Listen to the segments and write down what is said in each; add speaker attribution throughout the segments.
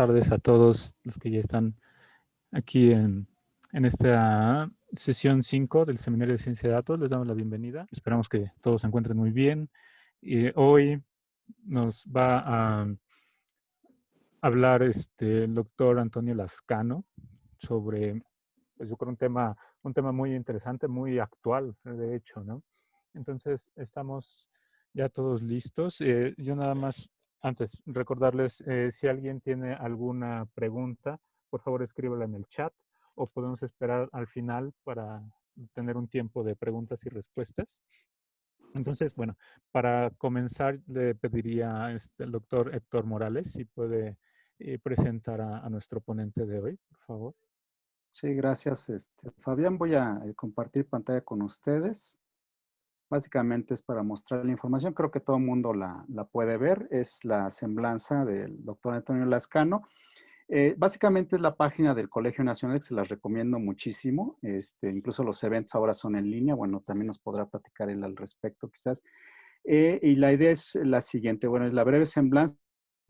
Speaker 1: tardes a todos los que ya están aquí en esta sesión 5 del Seminario de Ciencia de Datos. Les damos la bienvenida. Esperamos que todos se encuentren muy bien. Y hoy nos va a hablar el doctor Antonio Lascano sobre, pues yo creo, un tema muy interesante, muy actual, de hecho, ¿no? Entonces, estamos ya todos listos. Yo nada más, antes, recordarles, si alguien tiene alguna pregunta, por favor escríbela en el chat o podemos esperar al final para tener un tiempo de preguntas y respuestas. Entonces, bueno, para comenzar le pediría al doctor Héctor Morales si puede presentar a nuestro ponente de hoy, por favor.
Speaker 2: Sí, gracias, Fabián. Voy a compartir pantalla con ustedes. Básicamente es para mostrar la información. Creo que todo el mundo la puede ver. Es la semblanza del doctor Antonio Lascano. Básicamente es la página del Colegio Nacional, que se las recomiendo muchísimo. Incluso los eventos ahora son en línea. Bueno, también nos podrá platicar él al respecto, quizás. Y la idea es la siguiente. Bueno, es la breve semblanza.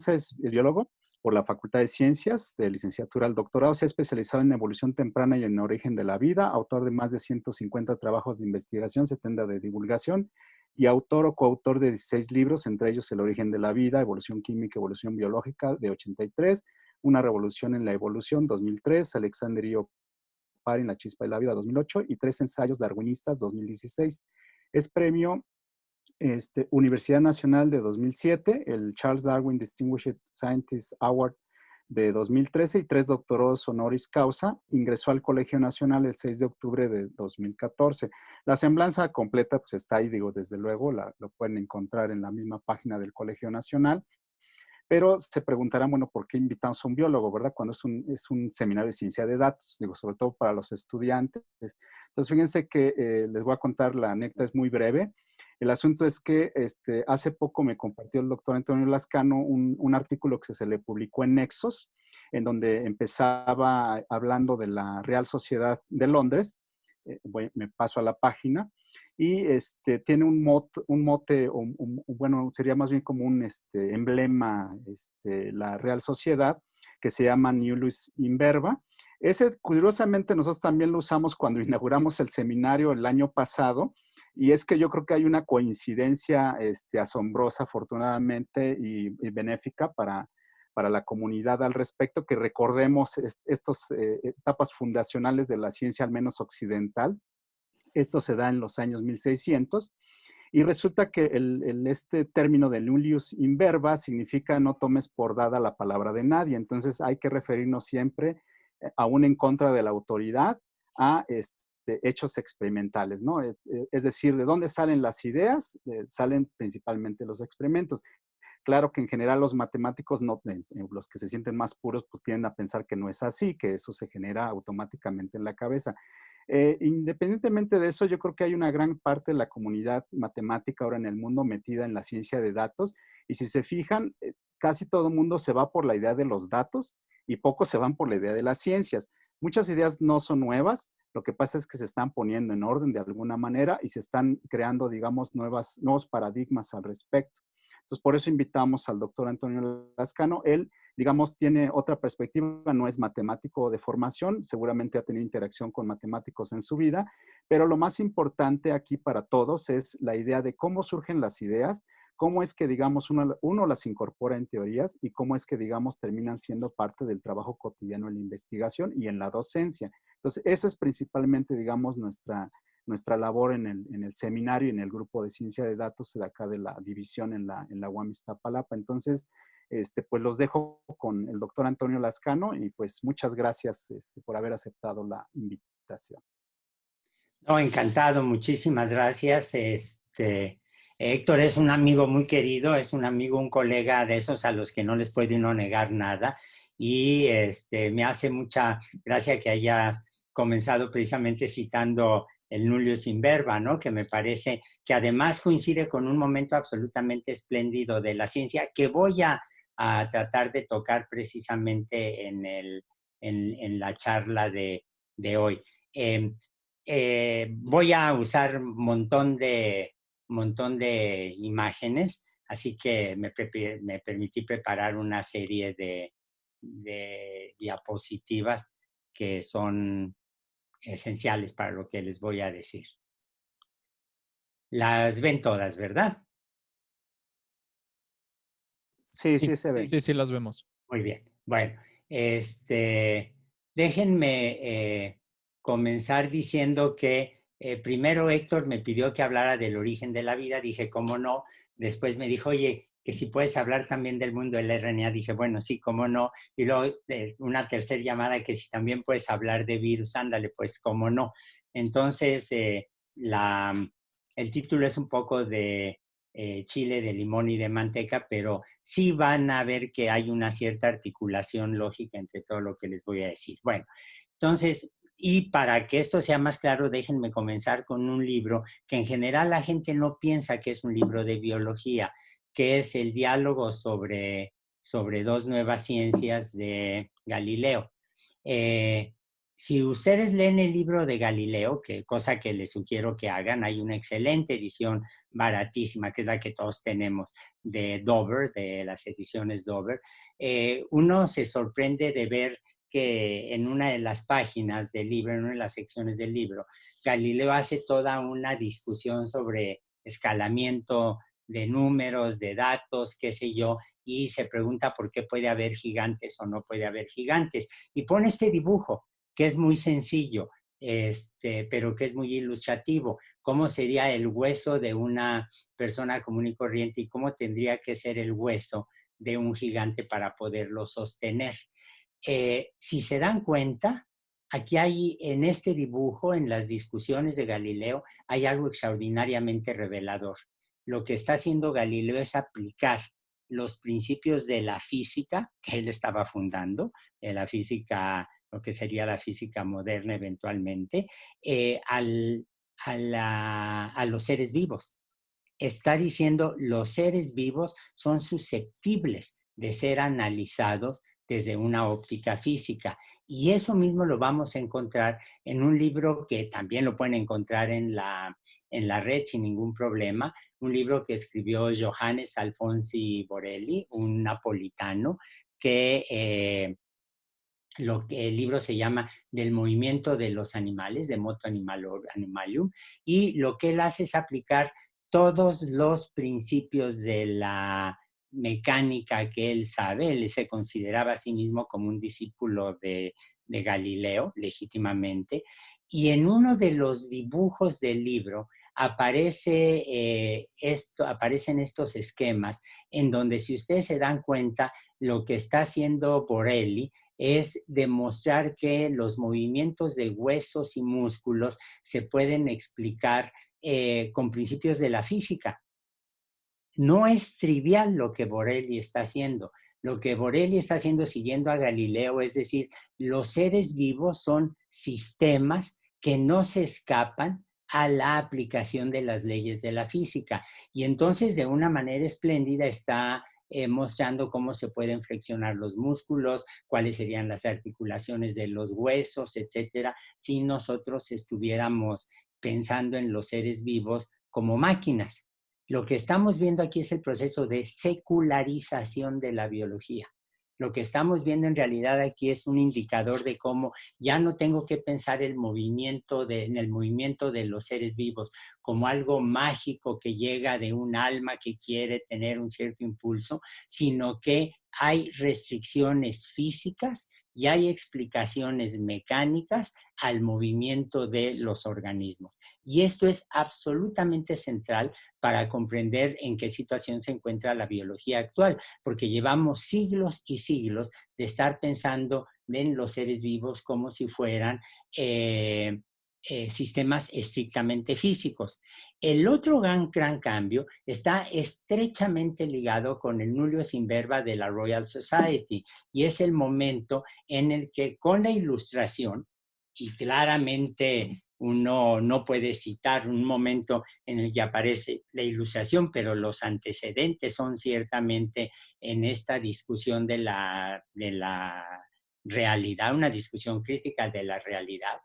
Speaker 2: Es biólogo por la Facultad de Ciencias, de licenciatura al doctorado. Se ha especializado en evolución temprana y en origen de la vida, autor de más de 150 trabajos de investigación, 70 de divulgación, y autor o coautor de 16 libros, entre ellos El origen de la vida, Evolución química, Evolución biológica, de 83, Una revolución en la evolución, 2003, Alexander y Oparin, La chispa de la vida, 2008, y 3 ensayos darwinistas, 2016. Es premio Universidad Nacional de 2007, el Charles Darwin Distinguished Scientist Award de 2013 y 3 doctorados honoris causa. Ingresó al Colegio Nacional el 6 de octubre de 2014. La semblanza completa pues está ahí, digo, desde luego, lo pueden encontrar en la misma página del Colegio Nacional. Pero se preguntarán, bueno, ¿por qué invitamos a un biólogo, verdad? Cuando es un seminario de ciencia de datos, digo, sobre todo para los estudiantes. Entonces, fíjense que les voy a contar, la anécdota es muy breve. El asunto es que hace poco me compartió el doctor Antonio Lascano un artículo que se le publicó en Nexos, en donde empezaba hablando de la Real Sociedad de Londres. Me paso a la página. Y tiene un mote, bueno, sería más bien como un emblema, la Real Sociedad, que se llama Nullius in Verba. Ese, curiosamente, nosotros también lo usamos cuando inauguramos el seminario el año pasado, y es que yo creo que hay una coincidencia asombrosa, afortunadamente, y benéfica para la comunidad al respecto, que recordemos estas etapas fundacionales de la ciencia, al menos occidental. Esto se da en los años 1600 y resulta que este término de nullius in verba significa no tomes por dada la palabra de nadie. Entonces hay que referirnos siempre, aún en contra de la autoridad, a hechos experimentales, ¿no? Es decir, ¿de dónde salen las ideas? Salen principalmente los experimentos. Claro que en general los matemáticos, no, los que se sienten más puros, pues tienden a pensar que no es así, que eso se genera automáticamente en la cabeza. Independientemente de eso, yo creo que hay una gran parte de la comunidad matemática ahora en el mundo metida en la ciencia de datos. Y si se fijan, casi todo el mundo se va por la idea de los datos y pocos se van por la idea de las ciencias. Muchas ideas no son nuevas, lo que pasa es que se están poniendo en orden de alguna manera y se están creando, digamos, nuevos paradigmas al respecto. Entonces, por eso invitamos al doctor Antonio Lascano. Él, digamos, tiene otra perspectiva, no es matemático de formación, seguramente ha tenido interacción con matemáticos en su vida, pero lo más importante aquí para todos es la idea de cómo surgen las ideas, cómo es que, digamos, uno las incorpora en teorías y cómo es que, digamos, terminan siendo parte del trabajo cotidiano en la investigación y en la docencia. Entonces, eso es principalmente, digamos, nuestra labor en el seminario y en el grupo de ciencia de datos de acá de la división en la UAM Iztapalapa. Entonces, pues los dejo con el doctor Antonio Lascano y pues muchas gracias por haber aceptado la invitación.
Speaker 3: No, encantado, muchísimas gracias. Héctor es un amigo muy querido, es un amigo, un colega de esos a los que no les puede uno negar nada. Y me hace mucha gracia que hayas comenzado precisamente citando el Nullius in Verba, ¿no? Que me parece que además coincide con un momento absolutamente espléndido de la ciencia que voy a tratar de tocar precisamente en la charla de hoy. Voy a usar un montón de imágenes, así que me permití preparar una serie de diapositivas que son esenciales para lo que les voy a decir. Las ven todas, ¿verdad?
Speaker 2: Sí, sí se ve.
Speaker 4: Sí, las vemos.
Speaker 3: Muy bien. Bueno, déjenme comenzar diciendo que primero Héctor me pidió que hablara del origen de la vida. Dije, ¿cómo no? Después me dijo, oye, que si puedes hablar también del mundo del RNA. Dije, bueno, sí, cómo no. Y luego una tercera llamada que si también puedes hablar de virus, ándale, pues cómo no. Entonces, el título es un poco de chile de limón y de manteca, pero sí van a ver que hay una cierta articulación lógica entre todo lo que les voy a decir. Bueno, entonces, y para que esto sea más claro, déjenme comenzar con un libro que en general la gente no piensa que es un libro de biología, que es el diálogo sobre dos nuevas ciencias de Galileo. Si ustedes leen el libro de Galileo, que cosa que les sugiero que hagan, hay una excelente edición baratísima, que es la que todos tenemos, de Dover, de las ediciones Dover. Uno se sorprende de ver que en una de las páginas del libro, en una de las secciones del libro, Galileo hace toda una discusión sobre escalamiento de números, de datos, qué sé yo, y se pregunta por qué puede haber gigantes o no puede haber gigantes. Y pone este dibujo, que es muy sencillo, pero que es muy ilustrativo. ¿Cómo sería el hueso de una persona común y corriente y cómo tendría que ser el hueso de un gigante para poderlo sostener? Si se dan cuenta, aquí hay, en este dibujo, en las discusiones de Galileo, hay algo extraordinariamente revelador. Lo que está haciendo Galileo es aplicar los principios de la física que él estaba fundando, de la física, lo que sería la física moderna eventualmente, a los seres vivos. Está diciendo los seres vivos son susceptibles de ser analizados desde una óptica física. Y eso mismo lo vamos a encontrar en un libro que también lo pueden encontrar en la red sin ningún problema, un libro que escribió Johannes Alfonsi Borelli, un napolitano, que el libro se llama Del movimiento de los animales, de Moto Animalium, y lo que él hace es aplicar todos los principios de la mecánica que él sabe. Él se consideraba a sí mismo como un discípulo de Galileo, legítimamente, y en uno de los dibujos del libro aparecen estos esquemas en donde, si ustedes se dan cuenta, lo que está haciendo Borelli es demostrar que los movimientos de huesos y músculos se pueden explicar con principios de la física. No es trivial lo que Borelli está haciendo. Lo que Borelli está haciendo siguiendo a Galileo, es decir, los seres vivos son sistemas que no se escapan a la aplicación de las leyes de la física. Y entonces, de una manera espléndida, está mostrando cómo se pueden flexionar los músculos, cuáles serían las articulaciones de los huesos, etcétera, si nosotros estuviéramos pensando en los seres vivos como máquinas. Lo que estamos viendo aquí es el proceso de secularización de la biología. Lo que estamos viendo en realidad aquí es un indicador de cómo ya no tengo que pensar en el movimiento de los seres vivos como algo mágico que llega de un alma que quiere tener un cierto impulso, sino que hay restricciones físicas y hay explicaciones mecánicas al movimiento de los organismos. Y esto es absolutamente central para comprender en qué situación se encuentra la biología actual, porque llevamos siglos y siglos de estar pensando en los seres vivos como si fueran sistemas estrictamente físicos. El otro gran cambio está estrechamente ligado con el nullus in verba de la Royal Society, y es el momento en el que, con la ilustración, y claramente uno no puede citar un momento en el que aparece la ilustración, pero los antecedentes son ciertamente en esta discusión de la realidad, una discusión crítica de la realidad,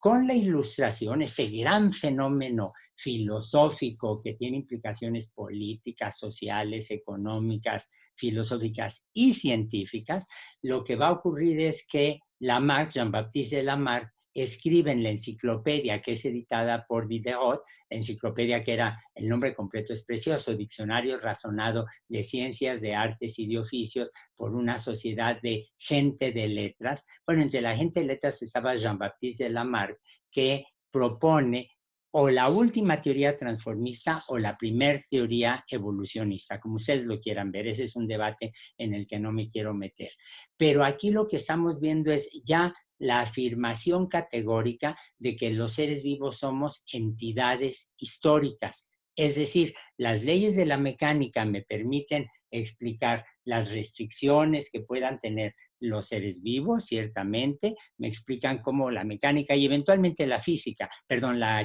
Speaker 3: con la Ilustración, este gran fenómeno filosófico que tiene implicaciones políticas, sociales, económicas, filosóficas y científicas, lo que va a ocurrir es que Lamarck, Jean-Baptiste de Lamarck, escribe en la enciclopedia que es editada por Diderot, la enciclopedia que era, el nombre completo es precioso, Diccionario Razonado de Ciencias, de Artes y de Oficios por una sociedad de gente de letras. Bueno, entre la gente de letras estaba Jean-Baptiste de Lamarck, que propone o la última teoría transformista o la primer teoría evolucionista, como ustedes lo quieran ver. Ese es un debate en el que no me quiero meter. Pero aquí lo que estamos viendo es ya la afirmación categórica de que los seres vivos somos entidades históricas. Es decir, las leyes de la mecánica me permiten explicar las restricciones que puedan tener los seres vivos, ciertamente, me explican cómo la mecánica y eventualmente la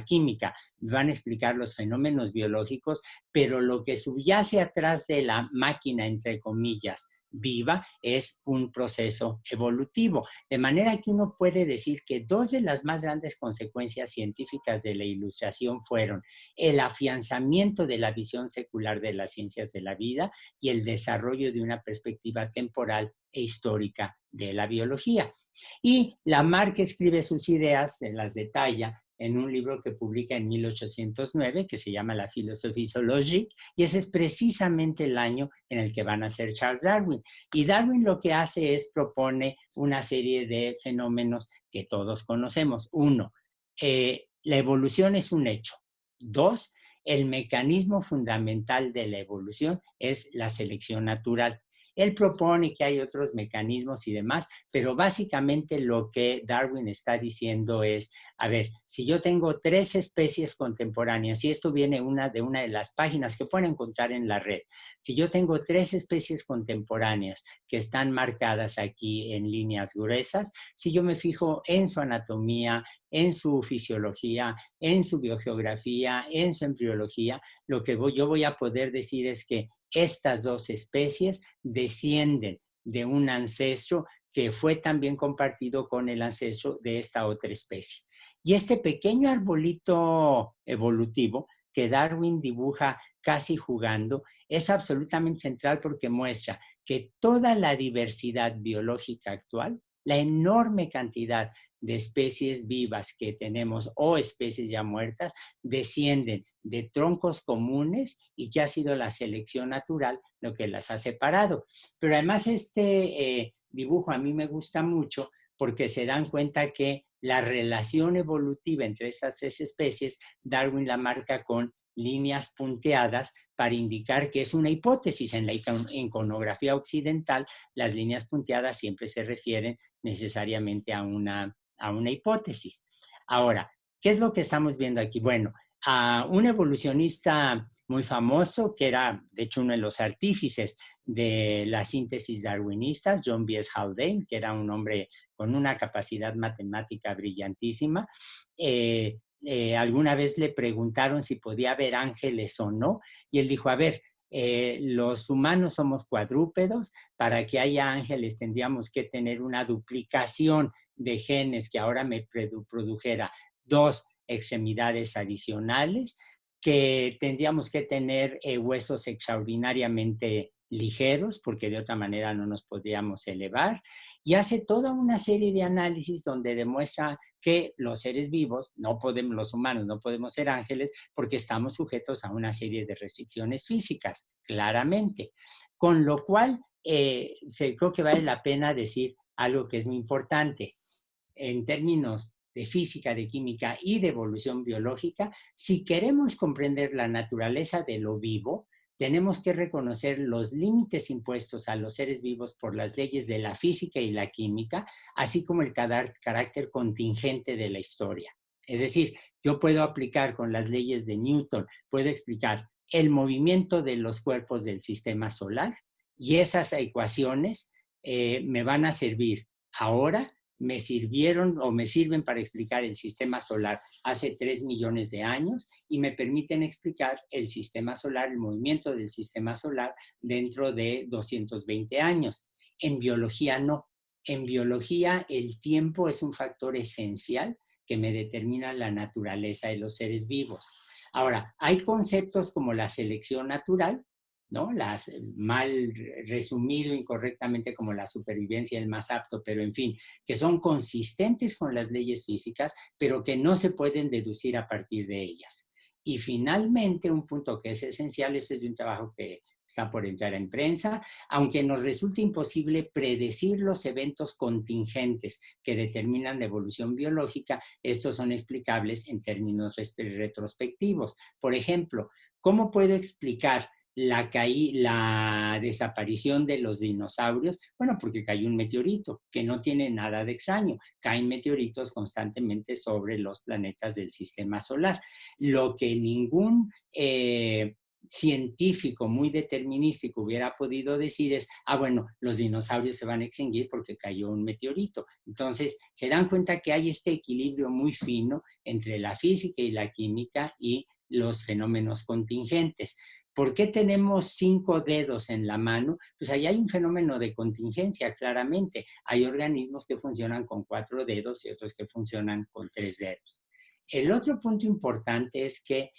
Speaker 3: química, van a explicar los fenómenos biológicos, pero lo que subyace atrás de la máquina, entre comillas, viva, es un proceso evolutivo. De manera que uno puede decir que dos de las más grandes consecuencias científicas de la Ilustración fueron el afianzamiento de la visión secular de las ciencias de la vida y el desarrollo de una perspectiva temporal e histórica de la biología. Y Lamarck escribe sus ideas, las detalla en un libro que publica en 1809, que se llama La Philosophie zoologique, y ese es precisamente el año en el que van a ser Charles Darwin. Y Darwin lo que hace es propone una serie de fenómenos que todos conocemos. Uno, la evolución es un hecho. Dos, el mecanismo fundamental de la evolución es la selección natural. Él propone que hay otros mecanismos y demás, pero básicamente lo que Darwin está diciendo es, a ver, si yo tengo 3 especies contemporáneas, y esto viene de una de las páginas que pueden encontrar en la red, si yo tengo 3 especies contemporáneas que están marcadas aquí en líneas gruesas, si yo me fijo en su anatomía, en su fisiología, en su biogeografía, en su embriología, lo que yo voy a poder decir es que estas 2 especies descienden de un ancestro que fue también compartido con el ancestro de esta otra especie. Y este pequeño arbolito evolutivo que Darwin dibuja casi jugando es absolutamente central porque muestra que toda la diversidad biológica actual, la enorme cantidad de especies vivas que tenemos o especies ya muertas, descienden de troncos comunes y que ha sido la selección natural lo que las ha separado. Pero además este dibujo a mí me gusta mucho porque se dan cuenta que la relación evolutiva entre estas 3 especies, Darwin la marca con líneas punteadas para indicar que es una hipótesis. En la iconografía occidental, las líneas punteadas siempre se refieren necesariamente a una hipótesis. Ahora, ¿qué es lo que estamos viendo aquí? Bueno, a un evolucionista muy famoso, que era de hecho uno de los artífices de la síntesis darwinistas, John B.S. Haldane, que era un hombre con una capacidad matemática brillantísima. Alguna vez le preguntaron si podía ver ángeles o no, y él dijo, a ver, los humanos somos cuadrúpedos, para que haya ángeles tendríamos que tener una duplicación de genes que ahora me produjera 2 extremidades adicionales, que tendríamos que tener huesos extraordinariamente ligeros, porque de otra manera no nos podríamos elevar, y hace toda una serie de análisis donde demuestra que los seres vivos, los humanos no podemos ser ángeles porque estamos sujetos a una serie de restricciones físicas, claramente. Con lo cual, creo que vale la pena decir algo que es muy importante. En términos de física, de química y de evolución biológica, si queremos comprender la naturaleza de lo vivo, tenemos que reconocer los límites impuestos a los seres vivos por las leyes de la física y la química, así como el carácter contingente de la historia. Es decir, yo puedo aplicar con las leyes de Newton, puedo explicar el movimiento de los cuerpos del sistema solar y esas ecuaciones me van a servir ahora, me sirvieron o me sirven para explicar el sistema solar hace 3 millones de años y me permiten explicar el sistema solar, el movimiento del sistema solar dentro de 220 años. En biología no. En biología el tiempo es un factor esencial que me determinan la naturaleza de los seres vivos. Ahora, hay conceptos como la selección natural, ¿no? Mal resumido incorrectamente como la supervivencia del más apto, pero en fin, que son consistentes con las leyes físicas, pero que no se pueden deducir a partir de ellas. Y finalmente, un punto que es esencial, este es de un trabajo que está por entrar en prensa, aunque nos resulte imposible predecir los eventos contingentes que determinan la evolución biológica, estos son explicables en términos retrospectivos. Por ejemplo, ¿cómo puedo explicar la desaparición de los dinosaurios? Bueno, porque cayó un meteorito, que no tiene nada de extraño. Caen meteoritos constantemente sobre los planetas del sistema solar. Lo que ningún científico muy determinístico hubiera podido decir es, bueno, los dinosaurios se van a extinguir porque cayó un meteorito. Entonces, se dan cuenta que hay este equilibrio muy fino entre la física y la química y los fenómenos contingentes. ¿Por qué tenemos 5 dedos en la mano? Pues ahí hay un fenómeno de contingencia, claramente. Hay organismos que funcionan con 4 dedos y otros que funcionan con 3 dedos. El otro punto importante es que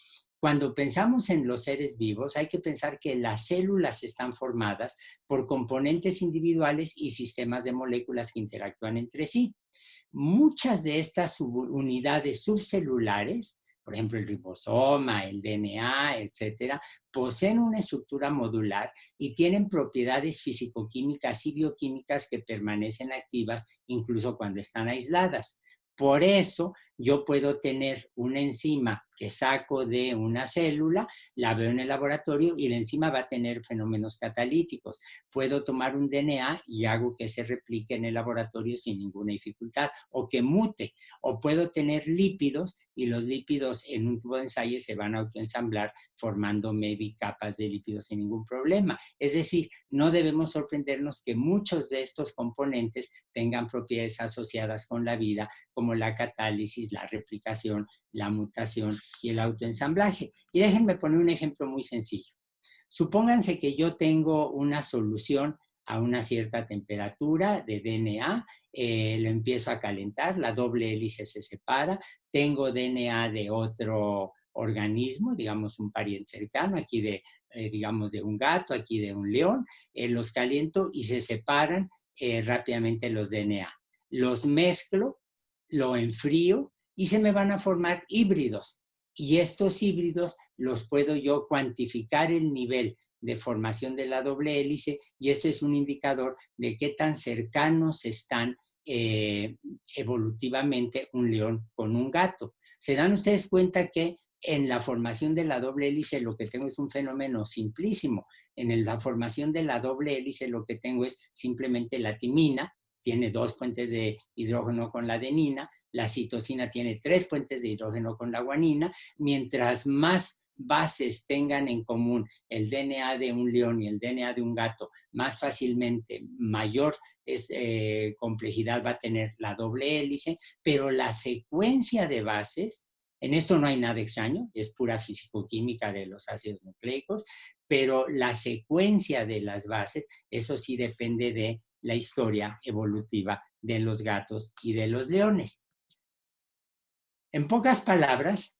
Speaker 3: cuando pensamos en los seres vivos, hay que pensar que las células están formadas por componentes individuales y sistemas de moléculas que interactúan entre sí. Muchas de estas unidades subcelulares, por ejemplo, el ribosoma, el DNA, etcétera, poseen una estructura modular y tienen propiedades fisicoquímicas y bioquímicas que permanecen activas incluso cuando están aisladas. Por eso, yo puedo tener una enzima que saco de una célula, la veo en el laboratorio y la enzima va a tener fenómenos catalíticos. Puedo tomar un DNA y hago que se replique en el laboratorio sin ninguna dificultad, o que mute. O puedo tener lípidos y los lípidos en un tubo de ensayo se van a autoensamblar formando maybe capas de lípidos sin ningún problema. Es decir, no debemos sorprendernos que muchos de estos componentes tengan propiedades asociadas con la vida, como la catálisis, la replicación, la mutación y el autoensamblaje. Y déjenme poner un ejemplo muy sencillo. Supónganse que yo tengo una solución a una cierta temperatura de DNA, lo empiezo a calentar, la doble hélice se separa, tengo DNA de otro organismo, digamos un pariente cercano, aquí digamos de un gato, aquí de un león, los caliento y se separan rápidamente los DNA. Los mezclo, lo enfrío y se me van a formar híbridos. Y estos híbridos los puedo yo cuantificar el nivel de formación de la doble hélice y esto es un indicador de qué tan cercanos están evolutivamente un león con un gato. ¿Se dan ustedes cuenta que en la formación de la doble hélice lo que tengo es un fenómeno simplísimo? En la formación de la doble hélice lo que tengo es simplemente la timina, tiene 2 puentes de hidrógeno con la adenina, la citosina tiene 3 puentes de hidrógeno con la guanina. Mientras más bases tengan en común el DNA de un león y el DNA de un gato, más fácilmente, mayor complejidad va a tener la doble hélice, pero la secuencia de bases, en esto no hay nada extraño, es pura fisicoquímica de los ácidos nucleicos, pero la secuencia de las bases, eso sí depende de la historia evolutiva de los gatos y de los leones. En pocas palabras,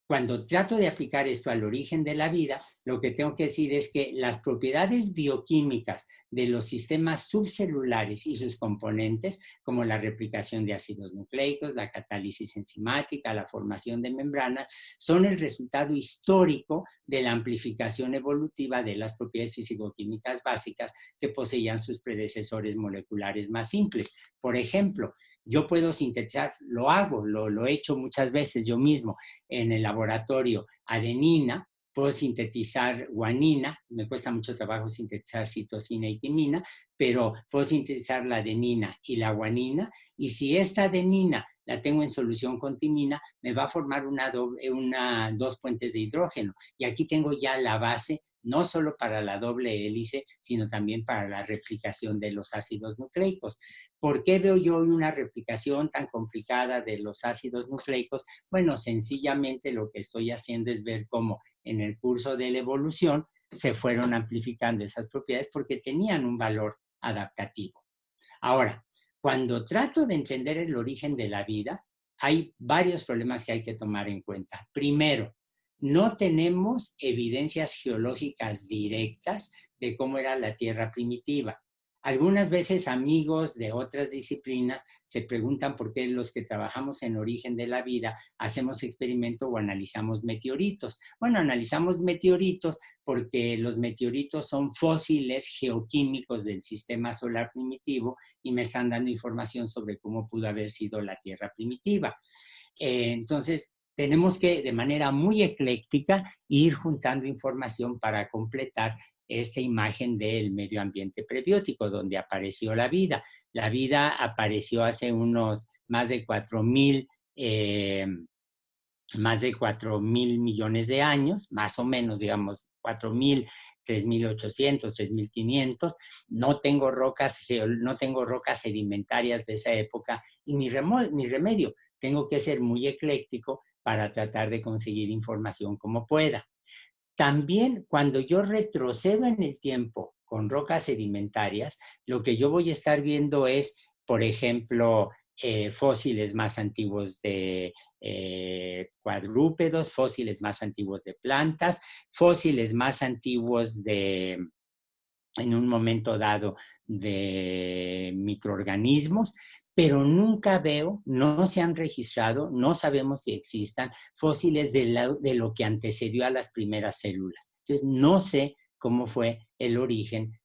Speaker 3: cuando trato de aplicar esto al origen de la vida, lo que tengo que decir es que las propiedades bioquímicas de los sistemas subcelulares y sus componentes, como la replicación de ácidos nucleicos, la catálisis enzimática, la formación de membranas, son el resultado histórico de la amplificación evolutiva de las propiedades físico-químicas básicas que poseían sus predecesores moleculares más simples. Por ejemplo, yo puedo sintetizar, lo he hecho muchas veces yo mismo en el laboratorio, adenina, puedo sintetizar guanina, me cuesta mucho trabajo sintetizar citosina y timina, pero puedo sintetizar la adenina y la guanina, y si esta adenina la tengo en solución con timina, me va a formar 2 puentes de hidrógeno. Y aquí tengo ya la base, no solo para la doble hélice, sino también para la replicación de los ácidos nucleicos. ¿Por qué veo yo una replicación tan complicada de los ácidos nucleicos? Bueno, sencillamente lo que estoy haciendo es ver cómo en el curso de la evolución se fueron amplificando esas propiedades porque tenían un valor adaptativo. Ahora, cuando trato de entender el origen de la vida, hay varios problemas que hay que tomar en cuenta. Primero, no tenemos evidencias geológicas directas de cómo era la Tierra primitiva. Algunas veces amigos de otras disciplinas se preguntan por qué los que trabajamos en origen de la vida hacemos experimento o analizamos meteoritos. Bueno, analizamos meteoritos porque los meteoritos son fósiles geoquímicos del sistema solar primitivo y me están dando información sobre cómo pudo haber sido la Tierra primitiva. Entonces, tenemos que, de manera muy ecléctica, ir juntando información para completar esta imagen del medio ambiente prebiótico, donde apareció la vida. La vida apareció hace unos más de 4,000 millones de años, más o menos, digamos, 4,000, 3,800, 3,500. No tengo rocas sedimentarias de esa época y ni remedio. Tengo que ser muy ecléctico para tratar de conseguir información como pueda. También cuando yo retrocedo en el tiempo con rocas sedimentarias, lo que yo voy a estar viendo es, por ejemplo, fósiles más antiguos de cuadrúpedos, fósiles más antiguos de plantas, fósiles más antiguos en un momento dado, de microorganismos, pero nunca veo, no se han registrado, no sabemos si existan fósiles de lo que antecedió a las primeras células. Entonces, no sé cómo fue el origen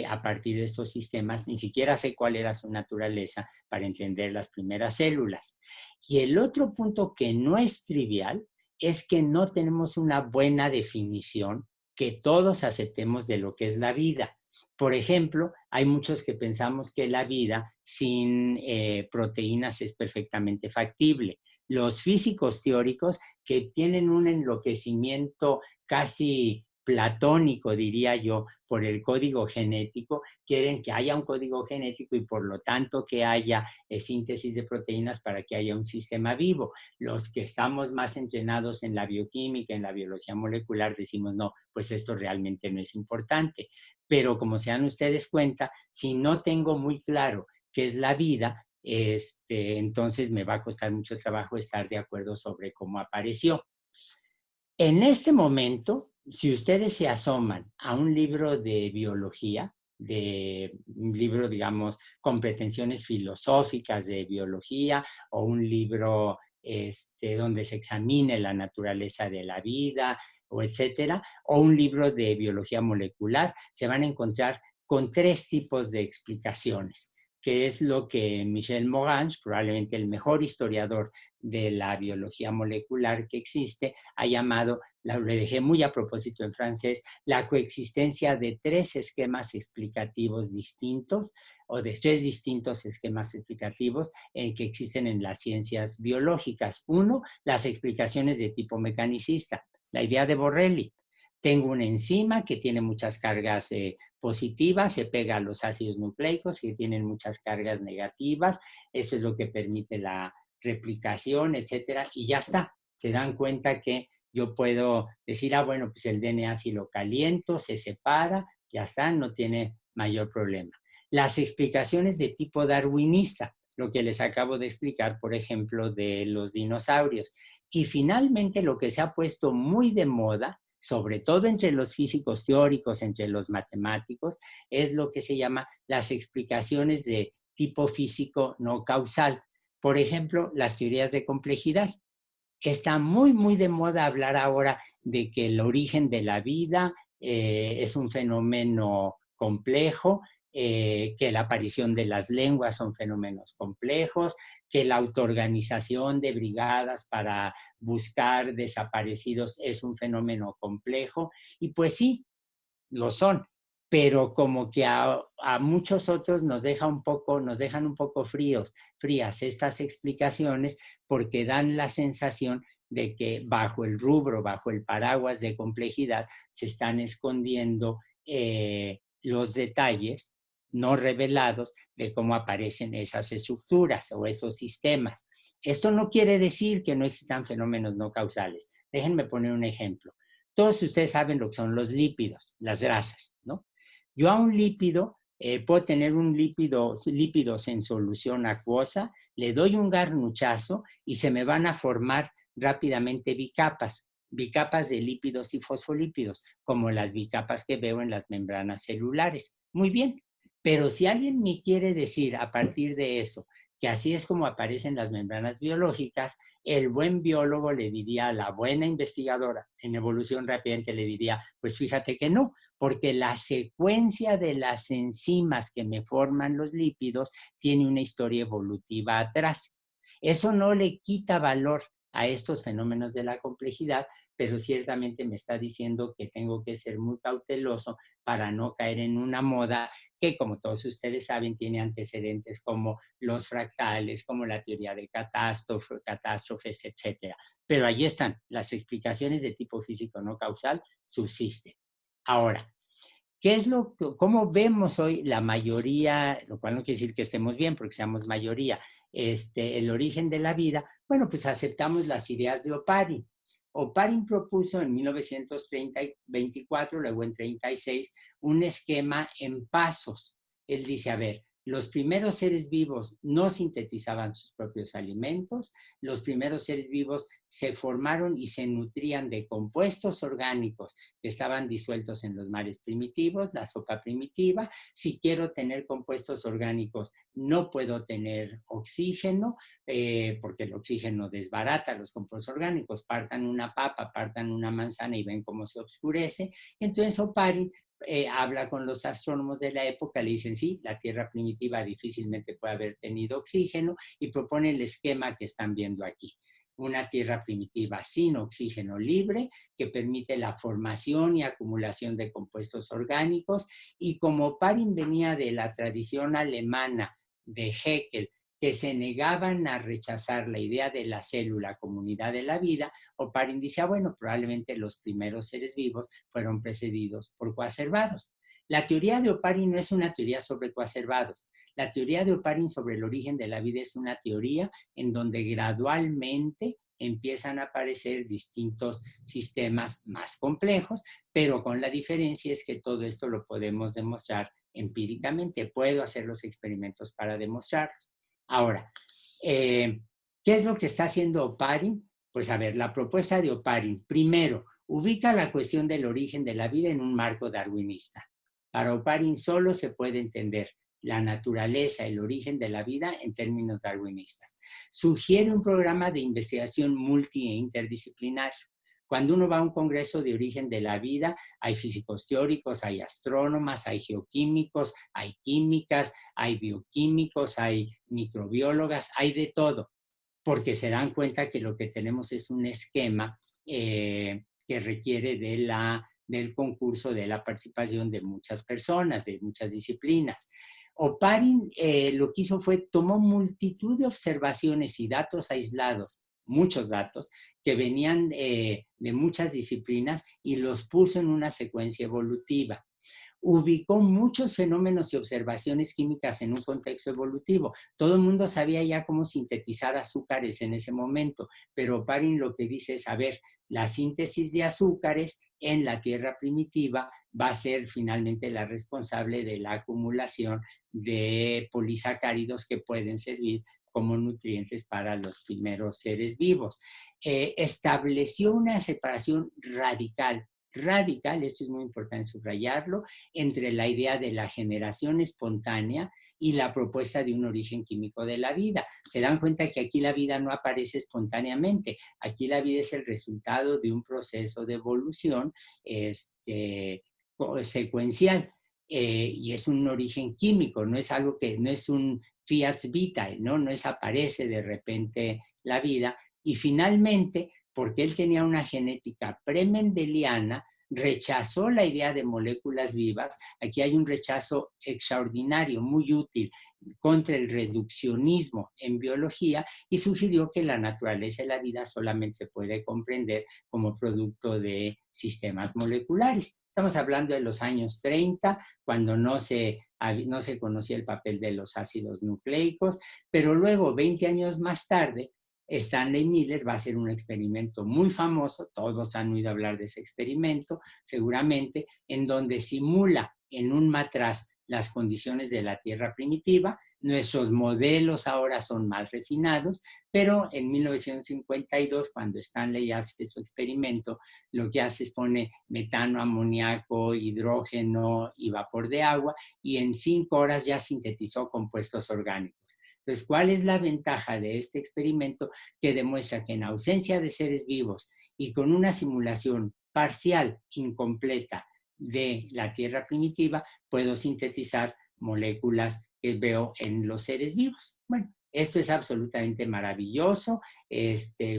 Speaker 3: a partir de estos sistemas, ni siquiera sé cuál era su naturaleza para entender las primeras células. Y el otro punto que no es trivial es que no tenemos una buena definición que todos aceptemos de lo que es la vida. Por ejemplo, hay muchos que pensamos que la vida sin proteínas es perfectamente factible. Los físicos teóricos, que tienen un enloquecimiento casi platónico, diría yo, por el código genético, quieren que haya un código genético y por lo tanto que haya síntesis de proteínas para que haya un sistema vivo. Los que estamos más entrenados en la bioquímica, en la biología molecular, decimos, no, pues esto realmente no es importante. Pero como se dan ustedes cuenta, si no tengo muy claro qué es la vida, entonces me va a costar mucho trabajo estar de acuerdo sobre cómo apareció. En este momento, si ustedes se asoman a un libro de biología, de un libro, digamos, con pretensiones filosóficas de biología, o un libro donde se examine la naturaleza de la vida, o etcétera, o un libro de biología molecular, se van a encontrar con 3 tipos de explicaciones, que es lo que Michel Morange, probablemente el mejor historiador de la biología molecular que existe, ha llamado, lo dejé muy a propósito en francés, la coexistencia de 3 esquemas explicativos distintos, o de 3 distintos esquemas explicativos que existen en las ciencias biológicas. Uno, las explicaciones de tipo mecanicista, la idea de Borrelli. Tengo una enzima que tiene muchas cargas positivas, se pega a los ácidos nucleicos que tienen muchas cargas negativas, eso es lo que permite la replicación, etcétera, y ya está. Se dan cuenta que yo puedo decir, bueno, pues el DNA si lo caliento, se separa, ya está, no tiene mayor problema. Las explicaciones de tipo darwinista, lo que les acabo de explicar, por ejemplo, de los dinosaurios. Y finalmente lo que se ha puesto muy de moda, sobre todo entre los físicos teóricos, entre los matemáticos, es lo que se llama las explicaciones de tipo físico no causal. Por ejemplo, las teorías de complejidad. Está muy, muy de moda hablar ahora de que el origen de la vida es un fenómeno complejo, que la aparición de las lenguas son fenómenos complejos, que la autoorganización de brigadas para buscar desaparecidos es un fenómeno complejo. Y pues sí, lo son, pero como que a muchos otros nos dejan un poco frías estas explicaciones, porque dan la sensación de que bajo el rubro, bajo el paraguas de complejidad, se están escondiendo los detalles no revelados de cómo aparecen esas estructuras o esos sistemas. Esto no quiere decir que no existan fenómenos no causales. Déjenme poner un ejemplo. Todos ustedes saben lo que son los lípidos, las grasas, ¿no? Yo a un lípido puedo tener lípidos en solución acuosa, le doy un garnuchazo y se me van a formar rápidamente bicapas de lípidos y fosfolípidos, como las bicapas que veo en las membranas celulares. Muy bien, pero si alguien me quiere decir a partir de eso que así es como aparecen las membranas biológicas, el buen biólogo le diría a la buena investigadora en evolución rápidamente le diría, pues fíjate que no, porque la secuencia de las enzimas que me forman los lípidos tiene una historia evolutiva atrás. Eso no le quita valor a estos fenómenos de la complejidad, pero ciertamente me está diciendo que tengo que ser muy cauteloso para no caer en una moda que, como todos ustedes saben, tiene antecedentes como los fractales, como la teoría de catástrofes, etc. Pero ahí están, las explicaciones de tipo físico no causal subsisten. Ahora, ¿cómo vemos hoy la mayoría, lo cual no quiere decir que estemos bien porque seamos mayoría, el origen de la vida? Bueno, pues aceptamos las ideas de Oparin. Oparin propuso en 1924, luego en 36, un esquema en pasos. Él dice, a ver, los primeros seres vivos no sintetizaban sus propios alimentos, los primeros seres vivos se formaron y se nutrían de compuestos orgánicos que estaban disueltos en los mares primitivos, la sopa primitiva. Si quiero tener compuestos orgánicos, no puedo tener oxígeno, porque el oxígeno desbarata los compuestos orgánicos. Partan una papa, partan una manzana y ven cómo se oscurece. Entonces Oparin habla con los astrónomos de la época, le dicen, sí, la Tierra primitiva difícilmente puede haber tenido oxígeno y propone el esquema que están viendo aquí. Una Tierra primitiva sin oxígeno libre que permite la formación y acumulación de compuestos orgánicos, y como Oparin venía de la tradición alemana de Haeckel, que se negaban a rechazar la idea de la célula como unidad de la vida, Oparin dice, bueno, probablemente los primeros seres vivos fueron precedidos por coacervados. La teoría de Oparin no es una teoría sobre coacervados. La teoría de Oparin sobre el origen de la vida es una teoría en donde gradualmente empiezan a aparecer distintos sistemas más complejos, pero con la diferencia es que todo esto lo podemos demostrar empíricamente. Puedo hacer los experimentos para demostrarlos. Ahora, ¿qué es lo que está haciendo Oparin? Pues a ver, la propuesta de Oparin, primero, ubica la cuestión del origen de la vida en un marco darwinista. Para Oparin solo se puede entender la naturaleza, el origen de la vida en términos darwinistas. Sugiere un programa de investigación multi e interdisciplinario. Cuando uno va a un congreso de origen de la vida, hay físicos teóricos, hay astrónomas, hay geoquímicos, hay químicas, hay bioquímicos, hay microbiólogas, hay de todo, porque se dan cuenta que lo que tenemos es un esquema que requiere del concurso, de la participación de muchas personas, de muchas disciplinas. Oparin lo que hizo fue, tomó multitud de observaciones y datos aislados, muchos datos, que venían de muchas disciplinas y los puso en una secuencia evolutiva. Ubicó muchos fenómenos y observaciones químicas en un contexto evolutivo. Todo el mundo sabía ya cómo sintetizar azúcares en ese momento, pero Oparin lo que dice es, a ver, la síntesis de azúcares en la Tierra primitiva va a ser finalmente la responsable de la acumulación de polisacáridos que pueden servir como nutrientes para los primeros seres vivos. Estableció una separación radical, esto es muy importante subrayarlo, entre la idea de la generación espontánea y la propuesta de un origen químico de la vida. Se dan cuenta que aquí la vida no aparece espontáneamente, aquí la vida es el resultado de un proceso de evolución secuencial. Y es un origen químico, no es algo que, no es un fiat vitae, no es aparece de repente la vida. Y finalmente, porque él tenía una genética premendeliana, rechazó la idea de moléculas vivas. Aquí hay un rechazo extraordinario, muy útil, contra el reduccionismo en biología, y sugirió que la naturaleza de la vida solamente se puede comprender como producto de sistemas moleculares. Estamos hablando de los años 30, cuando no se conocía el papel de los ácidos nucleicos, pero luego, 20 años más tarde, Stanley Miller va a hacer un experimento muy famoso, todos han oído hablar de ese experimento, seguramente, en donde simula en un matraz las condiciones de la Tierra primitiva. Nuestros modelos ahora son más refinados, pero en 1952, cuando Stanley hace su experimento, lo que hace es pone metano, amoníaco, hidrógeno y vapor de agua, y en 5 horas ya sintetizó compuestos orgánicos. Entonces, ¿cuál es la ventaja de este experimento? Que demuestra que en ausencia de seres vivos y con una simulación parcial, incompleta, de la Tierra primitiva, puedo sintetizar moléculas que veo en los seres vivos. Bueno, esto es absolutamente maravilloso.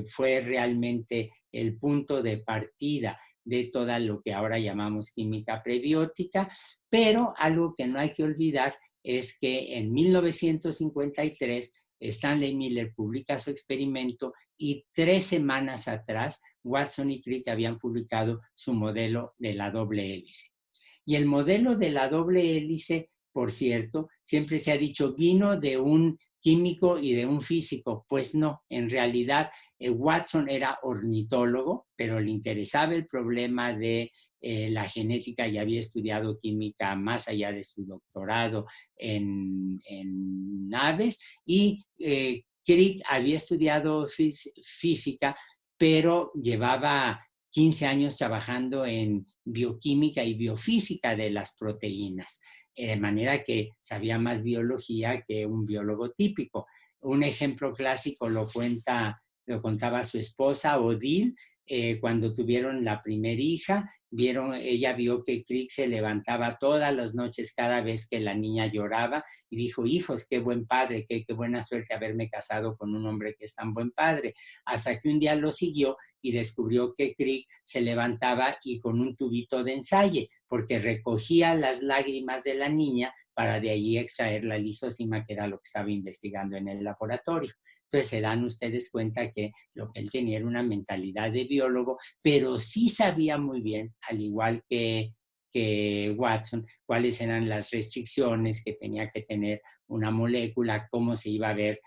Speaker 3: Fue realmente el punto de partida de toda lo que ahora llamamos química prebiótica, pero algo que no hay que olvidar es que en 1953 Stanley Miller publica su experimento y 3 semanas atrás Watson y Crick habían publicado su modelo de la doble hélice. Y el modelo de la doble hélice, por cierto, siempre se ha dicho vino de un químico y de un físico. Pues no, en realidad Watson era ornitólogo, pero le interesaba el problema de la genética y había estudiado química más allá de su doctorado en aves, y Crick había estudiado física, pero llevaba 15 años trabajando en bioquímica y biofísica de las proteínas, de manera que sabía más biología que un biólogo típico. Un ejemplo clásico lo contaba su esposa, Odile, cuando tuvieron la primera hija. Ella vio que Crick se levantaba todas las noches cada vez que la niña lloraba y dijo: hijos, qué buen padre, qué buena suerte haberme casado con un hombre que es tan buen padre. Hasta que un día lo siguió y descubrió que Crick se levantaba y con un tubito de ensayo, porque recogía las lágrimas de la niña para de allí extraer la lisosima, que era lo que estaba investigando en el laboratorio. Entonces se dan ustedes cuenta que lo que él tenía era una mentalidad de biólogo, pero sí sabía muy bien, al igual que Watson, cuáles eran las restricciones que tenía que tener una molécula, cómo se iba a ver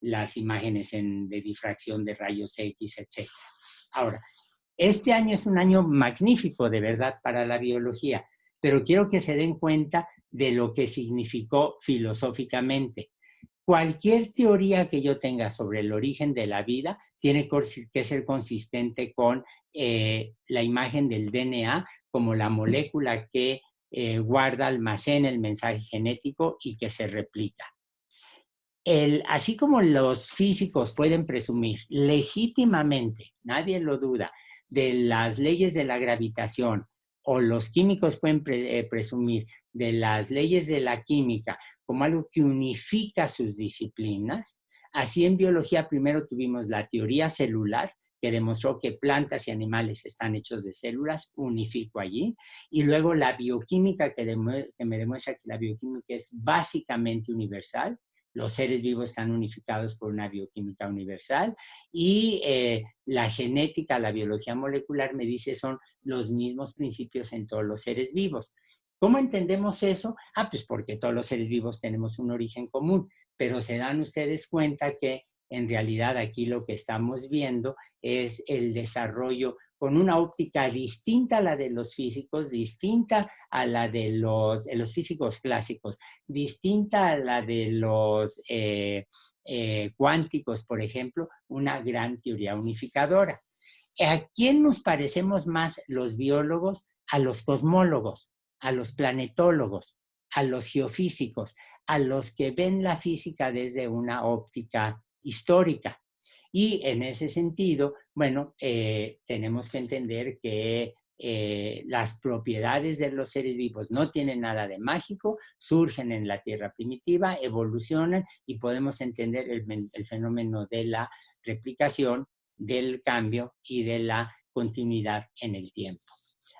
Speaker 3: las imágenes de difracción de rayos X, etc. Ahora, este año es un año magnífico, de verdad, para la biología, pero quiero que se den cuenta de lo que significó filosóficamente. Cualquier teoría que yo tenga sobre el origen de la vida tiene que ser consistente con la imagen del DNA como la molécula que guarda, almacena el mensaje genético y que se replica. Así como los físicos pueden presumir legítimamente, nadie lo duda, de las leyes de la gravitación, o los químicos pueden presumir de las leyes de la química como algo que unifica sus disciplinas, así en biología primero tuvimos la teoría celular, que demostró que plantas y animales están hechos de células, unifico allí, y luego la bioquímica, que me demuestra que la bioquímica es básicamente universal. Los seres vivos están unificados por una bioquímica universal, y la genética, la biología molecular me dice son los mismos principios en todos los seres vivos. ¿Cómo entendemos eso? Pues porque todos los seres vivos tenemos un origen común, pero se dan ustedes cuenta que en realidad aquí lo que estamos viendo es el desarrollo con una óptica distinta a la de los físicos, distinta a la de los físicos clásicos, distinta a la de los cuánticos, por ejemplo, una gran teoría unificadora. ¿A quién nos parecemos más los biólogos? A los cosmólogos, a los planetólogos, a los geofísicos, a los que ven la física desde una óptica histórica. Y en ese sentido, bueno, tenemos que entender que las propiedades de los seres vivos no tienen nada de mágico, surgen en la Tierra primitiva, evolucionan y podemos entender el fenómeno de la replicación, del cambio y de la continuidad en el tiempo.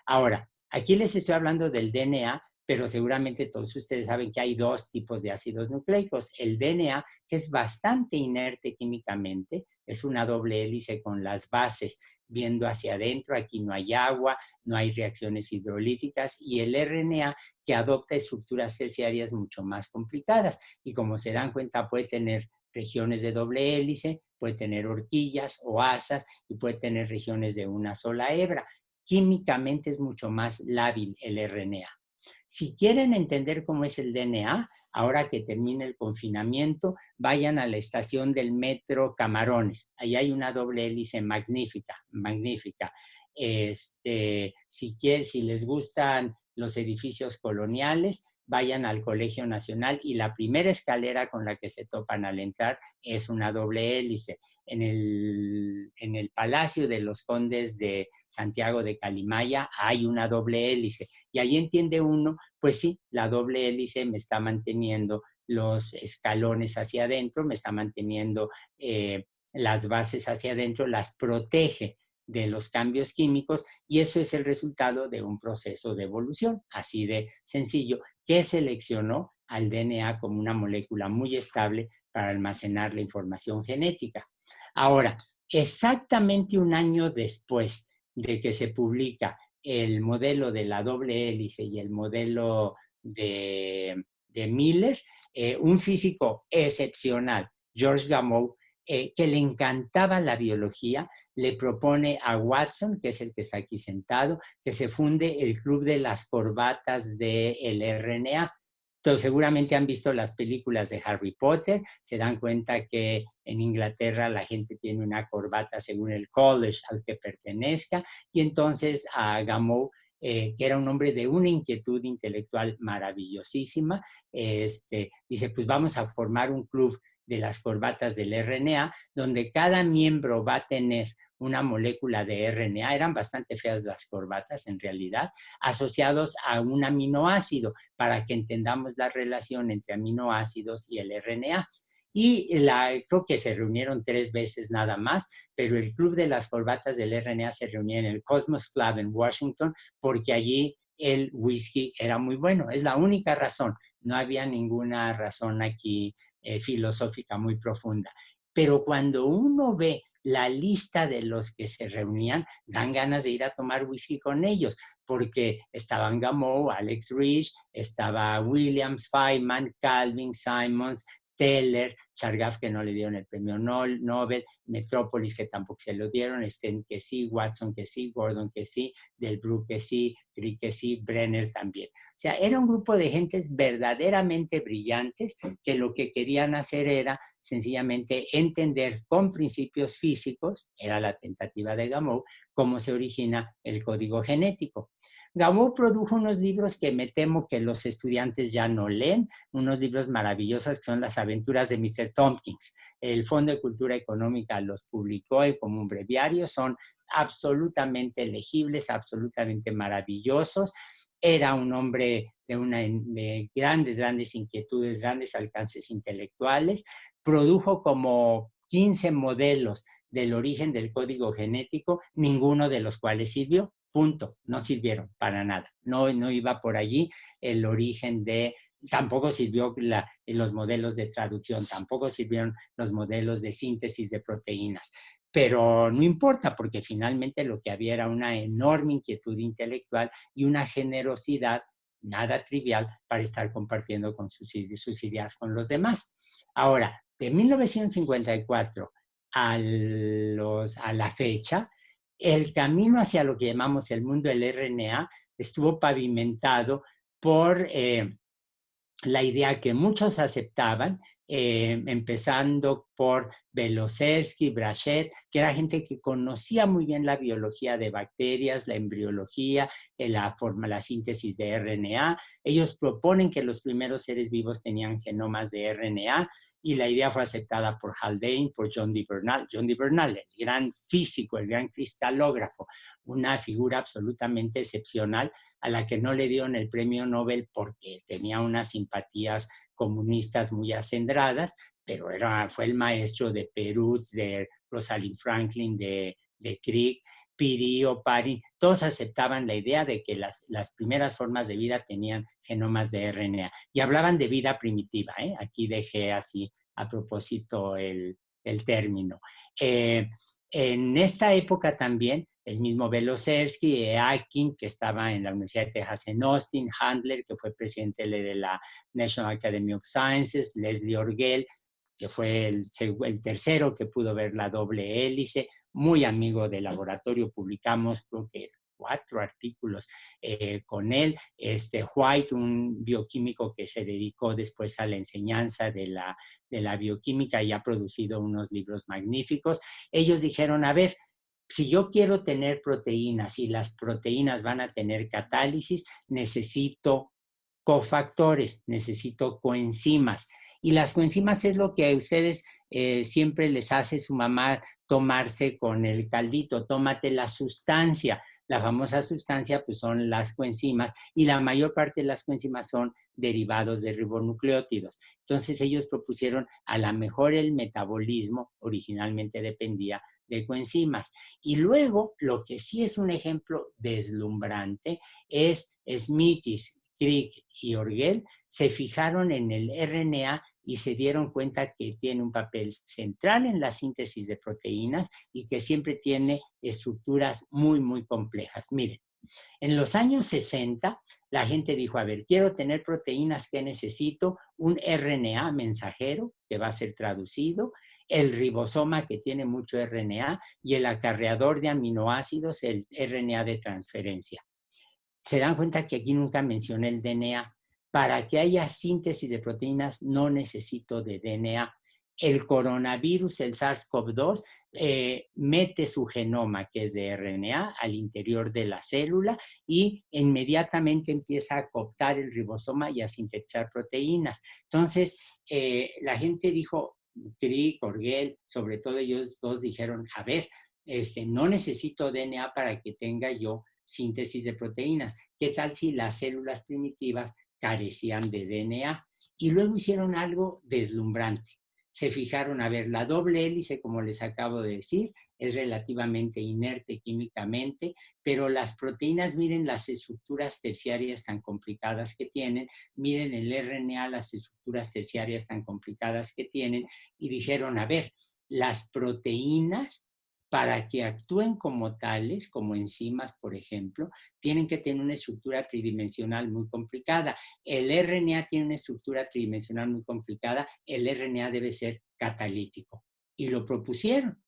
Speaker 3: Ahora, aquí les estoy hablando del DNA, pero seguramente todos ustedes saben que hay 2 tipos de ácidos nucleicos. El DNA, que es bastante inerte químicamente, es una doble hélice con las bases viendo hacia adentro. Aquí no hay agua, no hay reacciones hidrolíticas. Y el RNA, que adopta estructuras terciarias mucho más complicadas. Y como se dan cuenta, puede tener regiones de doble hélice, puede tener horquillas o asas y puede tener regiones de una sola hebra. Químicamente es mucho más lábil el RNA. Si quieren entender cómo es el DNA, ahora que termine el confinamiento, vayan a la estación del metro Camarones. Ahí hay una doble hélice magnífica, magnífica. Si les gustan los edificios coloniales, vayan al Colegio Nacional y la primera escalera con la que se topan al entrar es una doble hélice. En el Palacio de los Condes de Santiago de Calimaya hay una doble hélice y ahí entiende uno, pues sí, la doble hélice me está manteniendo los escalones hacia adentro, me está manteniendo las bases hacia adentro, las protege de los cambios químicos y eso es el resultado de un proceso de evolución, así de sencillo, que seleccionó al DNA como una molécula muy estable para almacenar la información genética. Ahora, exactamente un año después de que se publica el modelo de la doble hélice y el modelo de Miller, un físico excepcional, George Gamow, que le encantaba la biología, le propone a Watson, que es el que está aquí sentado, que se funde el Club de las Corbatas del RNA. Entonces, seguramente han visto las películas de Harry Potter, se dan cuenta que en Inglaterra la gente tiene una corbata según el college al que pertenezca, y entonces a Gamow, que era un hombre de una inquietud intelectual maravillosísima, dice, pues vamos a formar un club de las corbatas del RNA, donde cada miembro va a tener una molécula de RNA, eran bastante feas las corbatas en realidad, asociados a un aminoácido, para que entendamos la relación entre aminoácidos y el RNA. Y creo que se reunieron 3 veces nada más, pero el Club de las Corbatas del RNA se reunía en el Cosmos Club en Washington, porque allí el whisky era muy bueno. Es la única razón. No había ninguna razón aquí filosófica muy profunda. Pero cuando uno ve la lista de los que se reunían, dan ganas de ir a tomar whisky con ellos, porque estaban Gamow, Alex Rich, estaba Williams, Feynman, Calvin, Simons, Teller, Chargaff, que no le dieron el premio Nobel, Metrópolis, que tampoco se lo dieron, Sten que sí, Watson que sí, Gordon que sí, Delbruck que sí, Crick que sí, Brenner también. O sea, era un grupo de gentes verdaderamente brillantes que lo que querían hacer era sencillamente entender con principios físicos, era la tentativa de Gamow, cómo se origina el código genético. Gamow produjo unos libros que me temo que los estudiantes ya no leen, unos libros maravillosos que son Las aventuras de Mr. Tompkins. El Fondo de Cultura Económica los publicó como un breviario, son absolutamente legibles, absolutamente maravillosos. Era un hombre de grandes inquietudes, grandes alcances intelectuales. Produjo como 15 modelos del origen del código genético, ninguno de los cuales sirvió. Punto, no sirvieron para nada, no iba por allí el origen tampoco sirvió los modelos de traducción, tampoco sirvieron los modelos de síntesis de proteínas, pero no importa porque finalmente lo que había era una enorme inquietud intelectual y una generosidad nada trivial para estar compartiendo con sus ideas con los demás. Ahora, de 1954 a la fecha, el camino hacia lo que llamamos el mundo del RNA estuvo pavimentado por la idea que muchos aceptaban, empezando por Belozersky, Brachet, que era gente que conocía muy bien la biología de bacterias, la embriología, la síntesis de RNA. Ellos proponen que los primeros seres vivos tenían genomas de RNA y la idea fue aceptada por Haldane, por John D. Bernal. John D. Bernal, el gran físico, el gran cristalógrafo, una figura absolutamente excepcional a la que no le dieron el premio Nobel porque tenía unas simpatías comunistas muy acendradas, pero fue el maestro de Perutz, de Rosalind Franklin, de Crick, Curie, Oparin, todos aceptaban la idea de que las primeras formas de vida tenían genomas de RNA y hablaban de vida primitiva. Aquí dejé así a propósito el término. En esta época también, el mismo Belozersky, Akin, que estaba en la Universidad de Texas en Austin, Handler, que fue presidente de la National Academy of Sciences, Leslie Orgel, que fue el tercero que pudo ver la doble hélice, muy amigo del laboratorio, publicamos creo que 4 artículos con él. White, un bioquímico que se dedicó después a la enseñanza de la bioquímica y ha producido unos libros magníficos. Ellos dijeron, a ver, si yo quiero tener proteínas y las proteínas van a tener catálisis, necesito cofactores, necesito coenzimas. Y las coenzimas es lo que a ustedes siempre les hace su mamá tomarse con el caldito. Tómate la sustancia. La famosa sustancia pues son las coenzimas y la mayor parte de las coenzimas son derivados de ribonucleótidos. Entonces ellos propusieron a lo mejor el metabolismo originalmente dependía de coenzimas. Y luego, lo que sí es un ejemplo deslumbrante es Smithies, Crick y Orgel se fijaron en el RNA y se dieron cuenta que tiene un papel central en la síntesis de proteínas y que siempre tiene estructuras muy, muy complejas. Miren, en los años 60, la gente dijo, a ver, quiero tener proteínas, ¿qué necesito? Un RNA mensajero que va a ser traducido, el ribosoma que tiene mucho RNA y el acarreador de aminoácidos, el RNA de transferencia. Se dan cuenta que aquí nunca mencioné el DNA. Para que haya síntesis de proteínas no necesito de DNA. El coronavirus, el SARS-CoV-2, mete su genoma, que es de RNA, al interior de la célula y inmediatamente empieza a cooptar el ribosoma y a sintetizar proteínas. Entonces, la gente dijo, Crick, Orgel, sobre todo ellos dos dijeron, a ver, no necesito DNA para que tenga yo síntesis de proteínas. ¿Qué tal si las células primitivas carecían de DNA? Y luego hicieron algo deslumbrante. Se fijaron, a ver, la doble hélice, como les acabo de decir, es relativamente inerte químicamente, pero las proteínas, miren las estructuras terciarias tan complicadas que tienen, miren el RNA, las estructuras terciarias tan complicadas que tienen, y dijeron, a ver, las proteínas, para que actúen como tales, como enzimas, por ejemplo, tienen que tener una estructura tridimensional muy complicada. El RNA tiene una estructura tridimensional muy complicada, el RNA debe ser catalítico. Y lo propusieron.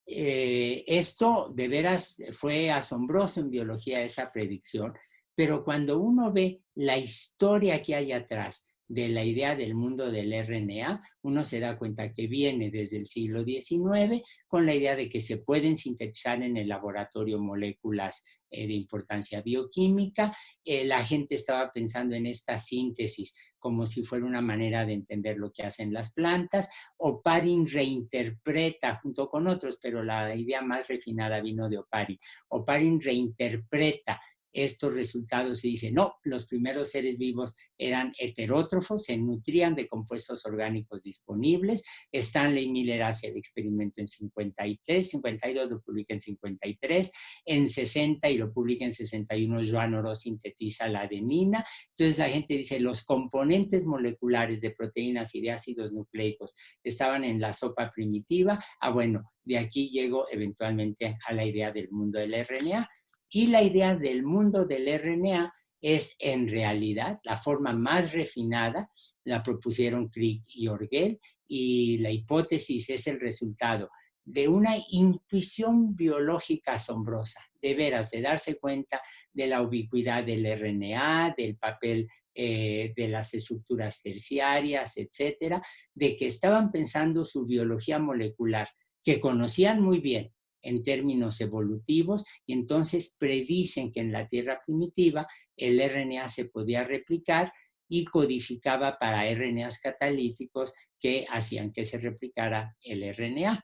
Speaker 3: Esto de veras fue asombroso en biología, esa predicción, pero cuando uno ve la historia que hay atrás de la idea del mundo del RNA, uno se da cuenta que viene desde el siglo XIX con la idea de que se pueden sintetizar en el laboratorio moléculas de importancia bioquímica. La gente estaba pensando en esta síntesis como si fuera una manera de entender lo que hacen las plantas. Oparin reinterpreta junto con otros, pero la idea más refinada vino de Oparin. Oparin reinterpreta estos resultados y dice, no, los primeros seres vivos eran heterótrofos, se nutrían de compuestos orgánicos disponibles. Stanley Miller hace el experimento en 53, 52 lo publica en 53, en 60 y lo publica en 61 Joan Oro sintetiza la adenina. Entonces la gente dice, los componentes moleculares de proteínas y de ácidos nucleicos estaban en la sopa primitiva. Bueno, de aquí llego eventualmente a la idea del mundo del RNA. Y la idea del mundo del RNA es en realidad la forma más refinada, la propusieron Crick y Orgel, y la hipótesis es el resultado de una intuición biológica asombrosa, de veras, de darse cuenta de la ubicuidad del RNA, del papel de las estructuras terciarias, etcétera, de que estaban pensando su biología molecular, que conocían muy bien, en términos evolutivos, y entonces predicen que en la Tierra primitiva el RNA se podía replicar y codificaba para RNAs catalíticos que hacían que se replicara el RNA.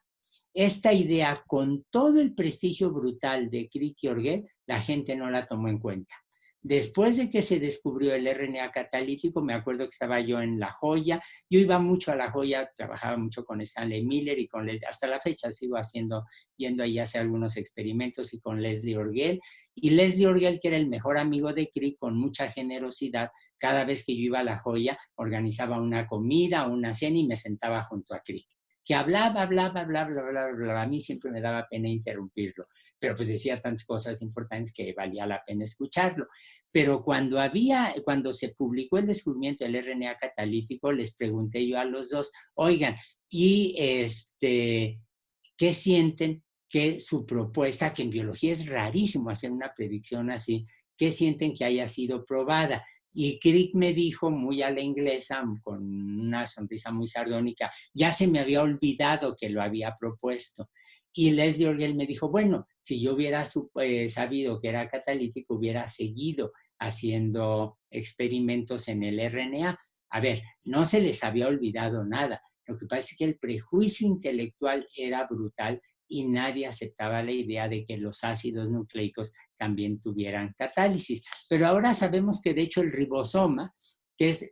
Speaker 3: Esta idea, con todo el prestigio brutal de Crick y Orgel, la gente no la tomó en cuenta. Después de que se descubrió el RNA catalítico, me acuerdo que estaba yo en La Joya, yo iba mucho a La Joya, trabajaba mucho con Stanley Miller y hasta la fecha sigo yendo ahí a hacer algunos experimentos y con Leslie Orgel. Y Leslie Orgel, que era el mejor amigo de Crick, con mucha generosidad, cada vez que yo iba a La Joya, organizaba una comida, una cena y me sentaba junto a Crick, que hablaba. A mí siempre me daba pena interrumpirlo, pero pues decía tantas cosas importantes que valía la pena escucharlo. Pero cuando se publicó el descubrimiento del RNA catalítico, les pregunté yo a los dos, oigan, ¿y qué sienten que su propuesta, que en biología es rarísimo hacer una predicción así, que sienten que haya sido probada. Y Crick me dijo, muy a la inglesa, con una sonrisa muy sardónica, ya se me había olvidado que lo había propuesto. Y Leslie Orgel me dijo, bueno, si yo hubiera sabido que era catalítico, hubiera seguido haciendo experimentos en el RNA. A ver, no se les había olvidado nada. Lo que pasa es que el prejuicio intelectual era brutal y nadie aceptaba la idea de que los ácidos nucleicos también tuvieran catálisis. Pero ahora sabemos que de hecho el ribosoma, que es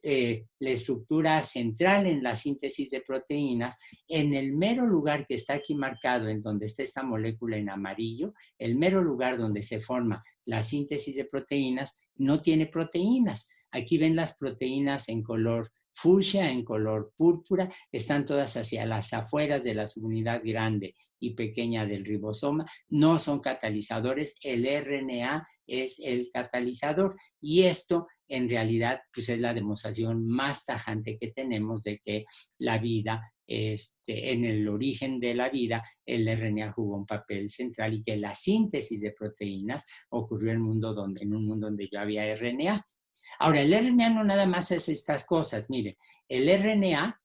Speaker 3: la estructura central en la síntesis de proteínas, en el mero lugar que está aquí marcado, en donde está esta molécula en amarillo, el mero lugar donde se forma la síntesis de proteínas, no tiene proteínas. Aquí ven las proteínas en color fucsia, en color púrpura, están todas hacia las afueras de la subunidad grande y pequeña del ribosoma, no son catalizadores, el RNA es el catalizador y esto en realidad pues es la demostración más tajante que tenemos de que la vida, en el origen de la vida, el RNA jugó un papel central y que la síntesis de proteínas ocurrió en un mundo donde ya había RNA. Ahora, el RNA no nada más es estas cosas, miren, el RNA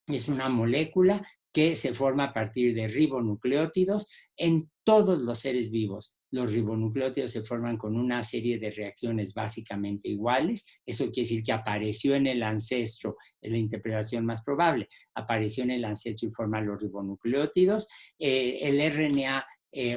Speaker 3: es una molécula que se forma a partir de ribonucleótidos en todos los seres vivos. Los ribonucleótidos se forman con una serie de reacciones básicamente iguales. Eso quiere decir que apareció en el ancestro, es la interpretación más probable. Apareció en el ancestro y forma los ribonucleótidos. El RNA,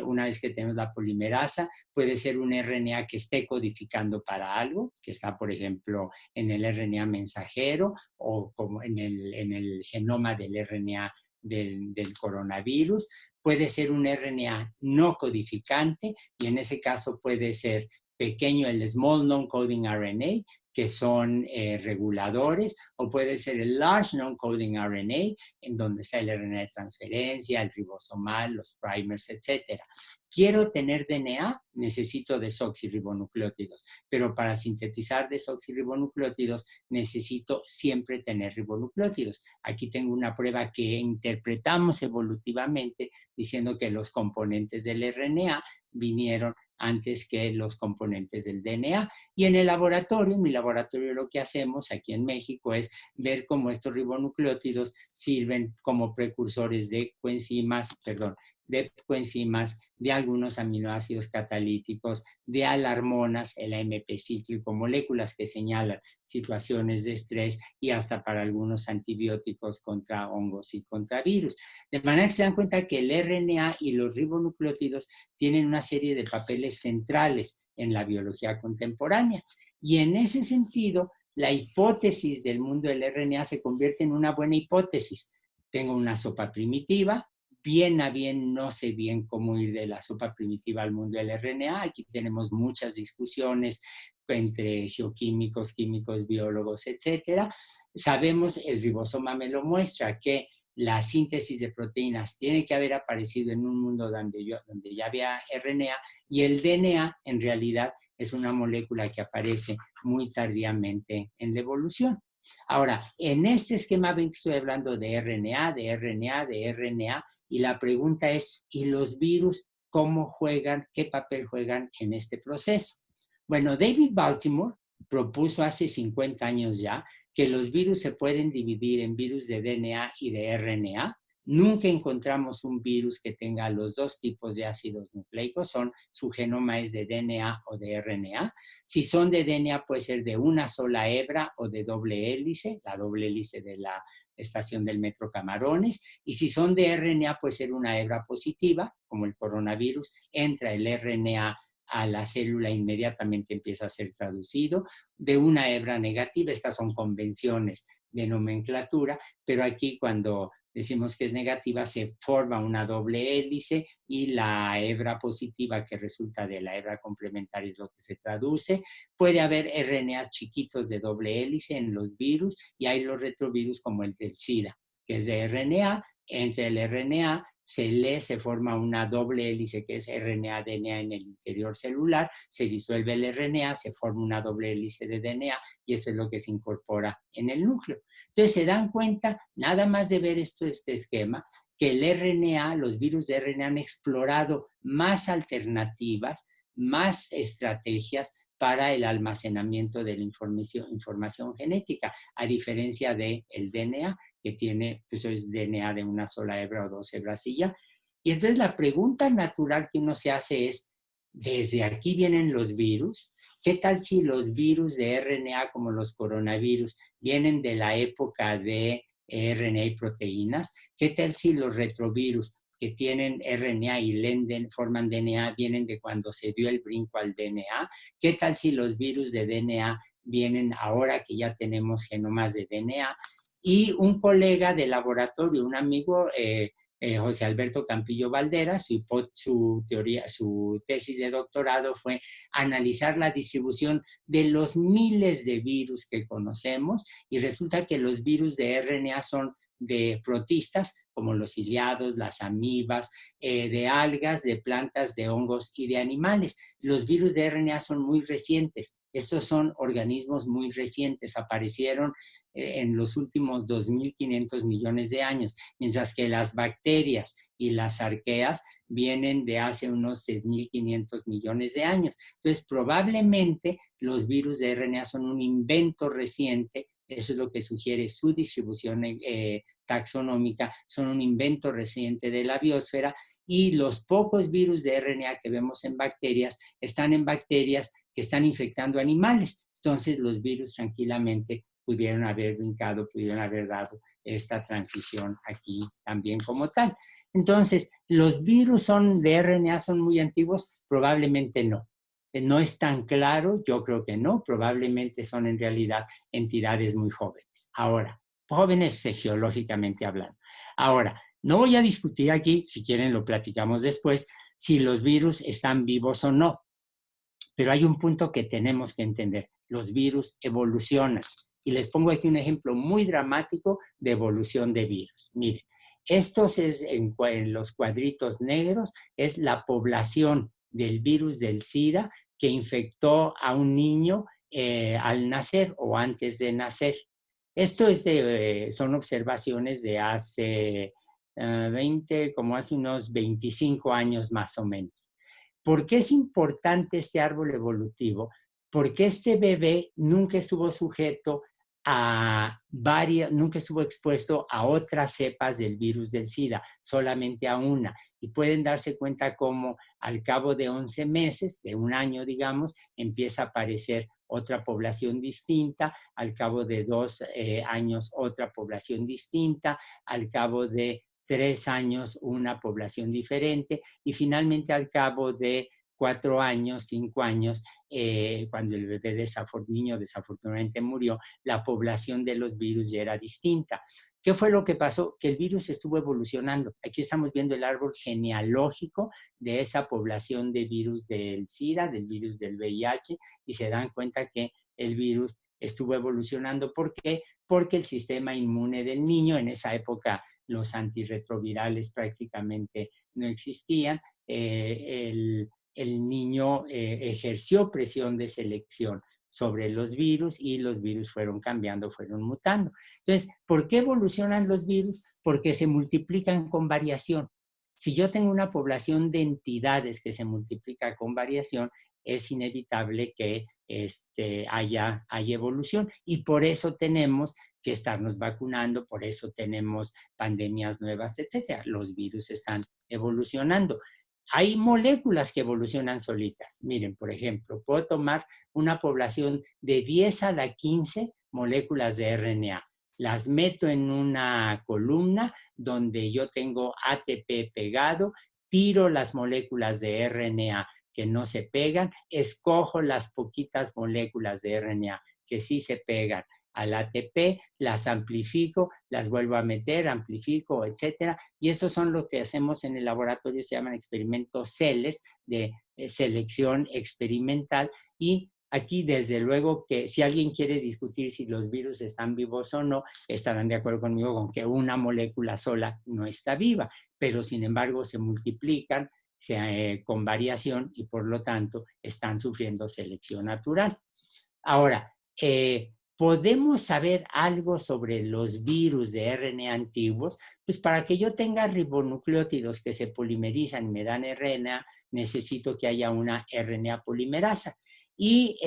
Speaker 3: una vez que tenemos la polimerasa, puede ser un RNA que esté codificando para algo, que está, por ejemplo, en el RNA mensajero o como en el genoma del RNA del coronavirus. Puede ser un RNA no codificante y en ese caso puede ser pequeño el small non-coding RNA, que son reguladores, o puede ser el large non-coding RNA, en donde está el RNA de transferencia, el ribosomal, los primers, etc. Quiero tener DNA, necesito desoxirribonucleótidos, pero para sintetizar desoxirribonucleótidos necesito siempre tener ribonucleótidos. Aquí tengo una prueba que interpretamos evolutivamente diciendo que los componentes del RNA vinieron antes que los componentes del DNA. Y en el laboratorio, en mi laboratorio, lo que hacemos aquí en México es ver cómo estos ribonucleótidos sirven como precursores de coenzimas, de algunos aminoácidos catalíticos, de alarmonas, el AMP cíclico, moléculas que señalan situaciones de estrés y hasta para algunos antibióticos contra hongos y contra virus. De manera que se dan cuenta que el RNA y los ribonucleótidos tienen una serie de papeles centrales en la biología contemporánea. Y en ese sentido, la hipótesis del mundo del RNA se convierte en una buena hipótesis. Tengo una sopa primitiva, bien a bien no sé bien cómo ir de la sopa primitiva al mundo del RNA. Aquí tenemos muchas discusiones entre geoquímicos, químicos, biólogos, etcétera. Sabemos, el ribosoma me lo muestra, que la síntesis de proteínas tiene que haber aparecido en un mundo donde ya había RNA y el DNA en realidad es una molécula que aparece muy tardíamente en la evolución. Ahora, en este esquema ven que estoy hablando de RNA, de RNA, de RNA, y la pregunta es, ¿y los virus cómo juegan, qué papel juegan en este proceso? Bueno, David Baltimore propuso hace 50 años ya que los virus se pueden dividir en virus de DNA y de RNA. Nunca encontramos un virus que tenga los dos tipos de ácidos nucleicos, su genoma es de DNA o de RNA. Si son de DNA puede ser de una sola hebra o de doble hélice, la doble hélice de la estación del metro Camarones, y si son de RNA puede ser una hebra positiva, como el coronavirus, entra el RNA a la célula inmediatamente empieza a ser traducido, de una hebra negativa, estas son convenciones de nomenclatura, pero aquí cuando decimos que es negativa se forma una doble hélice y la hebra positiva que resulta de la hebra complementaria es lo que se traduce. Puede haber RNAs chiquitos de doble hélice en los virus y hay los retrovirus como el del SIDA, que es de RNA, entre el RNA se lee, se forma una doble hélice que es RNA-DNA en el interior celular, se disuelve el RNA, se forma una doble hélice de DNA y eso es lo que se incorpora en el núcleo. Entonces se dan cuenta, nada más de ver este esquema, que el RNA, los virus de RNA han explorado más alternativas, más estrategias para el almacenamiento de la información genética, a diferencia del DNA, que tiene, pues es DNA de una sola hebra o dos hebras y ya. Y entonces la pregunta natural que uno se hace es, ¿desde aquí vienen los virus? ¿Qué tal si los virus de RNA, como los coronavirus, vienen de la época de RNA y proteínas? ¿Qué tal si los retrovirus que tienen RNA y forman DNA vienen de cuando se dio el brinco al DNA? ¿Qué tal si los virus de DNA vienen ahora que ya tenemos genomas de DNA? Y un colega de laboratorio, un amigo, José Alberto Campillo Valdera, su tesis de doctorado fue analizar la distribución de los miles de virus que conocemos, y resulta que los virus de RNA son de protistas, como los ciliados, las amibas, de algas, de plantas, de hongos y de animales. Los virus de RNA son muy recientes. Estos son organismos muy recientes, aparecieron en los últimos 2.500 millones de años, mientras que las bacterias y las arqueas vienen de hace unos 3.500 millones de años. Entonces, probablemente los virus de RNA son un invento reciente, eso es lo que sugiere su distribución taxonómica, son un invento reciente de la biosfera, y los pocos virus de RNA que vemos en bacterias están en bacterias que están infectando animales. Entonces, los virus tranquilamente pudieron haber brincado, pudieron haber dado esta transición aquí también como tal. Entonces, ¿los virus de RNA son muy antiguos? Probablemente no. No es tan claro, yo creo que no, probablemente son en realidad entidades muy jóvenes. Ahora, jóvenes geológicamente hablando. Ahora, no voy a discutir aquí, si quieren lo platicamos después, si los virus están vivos o no, pero hay un punto que tenemos que entender. Los virus evolucionan. Y les pongo aquí un ejemplo muy dramático de evolución de virus. Miren, estos es en los cuadritos negros, es la población del virus del SIDA que infectó a un niño al nacer o antes de nacer. Esto son observaciones de hace como hace unos 25 años más o menos. ¿Por qué es importante este árbol evolutivo? Porque este bebé nunca estuvo sujeto nunca estuvo expuesto a otras cepas del virus del SIDA, solamente a una. Y pueden darse cuenta cómo al cabo de 11 meses, de un año digamos, empieza a aparecer otra población distinta, al cabo de 2 años otra población distinta, al cabo de 3 años una población diferente, y finalmente al cabo de 4 años, 5 años, cuando el bebé niño desafortunadamente murió, la población de los virus ya era distinta. ¿Qué fue lo que pasó? Que el virus estuvo evolucionando. Aquí estamos viendo el árbol genealógico de esa población de virus del SIDA, del virus del VIH, y se dan cuenta que el virus estuvo evolucionando. ¿Por qué? Porque el sistema inmune del niño, en esa época los antirretrovirales prácticamente no existían, el niño ejerció presión de selección sobre los virus y los virus fueron cambiando, fueron mutando. Entonces, ¿por qué evolucionan los virus? Porque se multiplican con variación. Si yo tengo una población de entidades que se multiplica con variación, es inevitable que haya evolución, y por eso tenemos que estarnos vacunando, por eso tenemos pandemias nuevas, etcétera. Los virus están evolucionando. Hay moléculas que evolucionan solitas. Miren, por ejemplo, puedo tomar una población de 10 a la 15 moléculas de RNA. Las meto en una columna donde yo tengo ATP pegado, tiro las moléculas de RNA que no se pegan, escojo las poquitas moléculas de RNA que sí se pegan al ATP, las amplifico, las vuelvo a meter, amplifico, etcétera. Y esos son lo que hacemos en el laboratorio, se llaman experimentos CELES, de selección experimental. Y aquí, desde luego, que si alguien quiere discutir si los virus están vivos o no, estarán de acuerdo conmigo con que una molécula sola no está viva, pero sin embargo se multiplican con variación y por lo tanto están sufriendo selección natural. Ahora, ¿podemos saber algo sobre los virus de RNA antiguos? Pues para que yo tenga ribonucleótidos que se polimerizan y me dan RNA, necesito que haya una RNA polimerasa. Y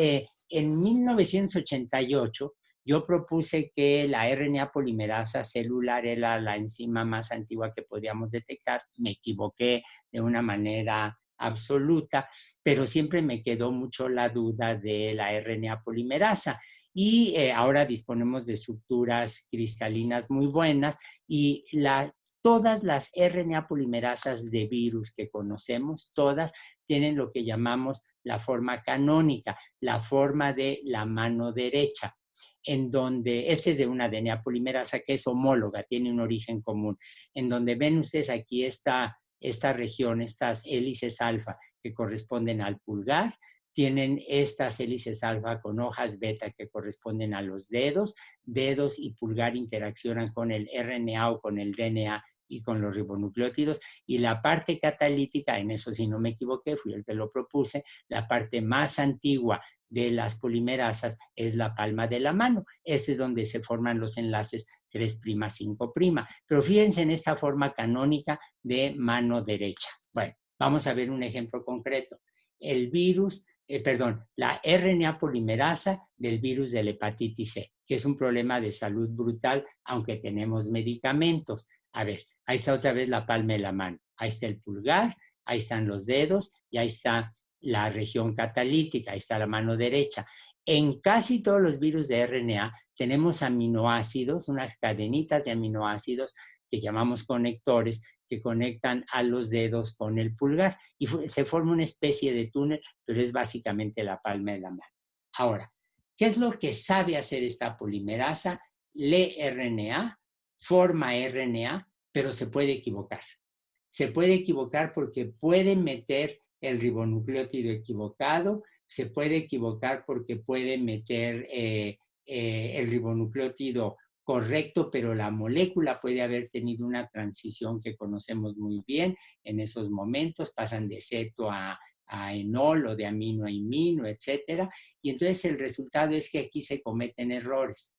Speaker 3: en 1988 yo propuse que la RNA polimerasa celular era la enzima más antigua que podíamos detectar. Me equivoqué de una manera absoluta, pero siempre me quedó mucho la duda de la RNA polimerasa. Y ahora disponemos de estructuras cristalinas muy buenas y todas las RNA polimerasas de virus que conocemos, todas tienen lo que llamamos la forma canónica, la forma de la mano derecha, en donde, este es de una DNA polimerasa que es homóloga, tiene un origen común, en donde ven ustedes aquí esta región, estas hélices alfa que corresponden al pulgar, tienen estas hélices alfa con hojas beta que corresponden a los dedos, dedos y pulgar interaccionan con el RNA o con el DNA y con los ribonucleótidos, y la parte catalítica, en eso sí no me equivoqué, fui el que lo propuse, la parte más antigua de las polimerasas es la palma de la mano. Este es donde se forman los enlaces 3', 5'. Pero fíjense en esta forma canónica de mano derecha. Bueno, vamos a ver un ejemplo concreto. El virus, la RNA polimerasa del virus de la hepatitis C, que es un problema de salud brutal, aunque tenemos medicamentos. A ver, ahí está otra vez la palma de la mano. Ahí está el pulgar, ahí están los dedos y ahí está la región catalítica, ahí está la mano derecha. En casi todos los virus de RNA tenemos aminoácidos, unas cadenitas de aminoácidos que llamamos conectores, que conectan a los dedos con el pulgar y se forma una especie de túnel, pero es básicamente la palma de la mano. Ahora, ¿qué es lo que sabe hacer esta polimerasa? Lee RNA, forma RNA, pero se puede equivocar. Se puede equivocar porque puede meter el ribonucleótido equivocado, se puede equivocar porque puede meter el ribonucleótido correcto, pero la molécula puede haber tenido una transición que conocemos muy bien en esos momentos, pasan de ceto a enol o de amino a imino, etcétera, y entonces el resultado es que aquí se cometen errores.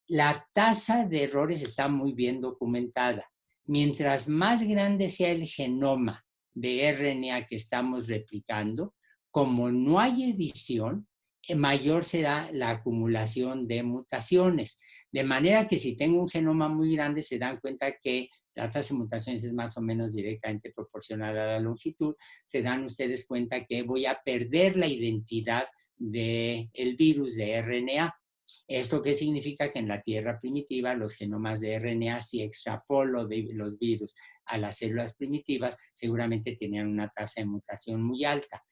Speaker 3: La tasa de errores está muy bien documentada. Mientras más grande sea el genoma de RNA que estamos replicando, como no hay edición, mayor será la acumulación de mutaciones. De manera que si tengo un genoma muy grande, se dan cuenta que la tasa de mutaciones es más o menos directamente proporcional a la longitud. Se dan ustedes cuenta que voy a perder la identidad del virus de RNA. ¿Esto qué significa? Que en la Tierra primitiva los genomas de RNA, si extrapolo de los virus a las células primitivas, seguramente tenían una tasa de mutación muy alta.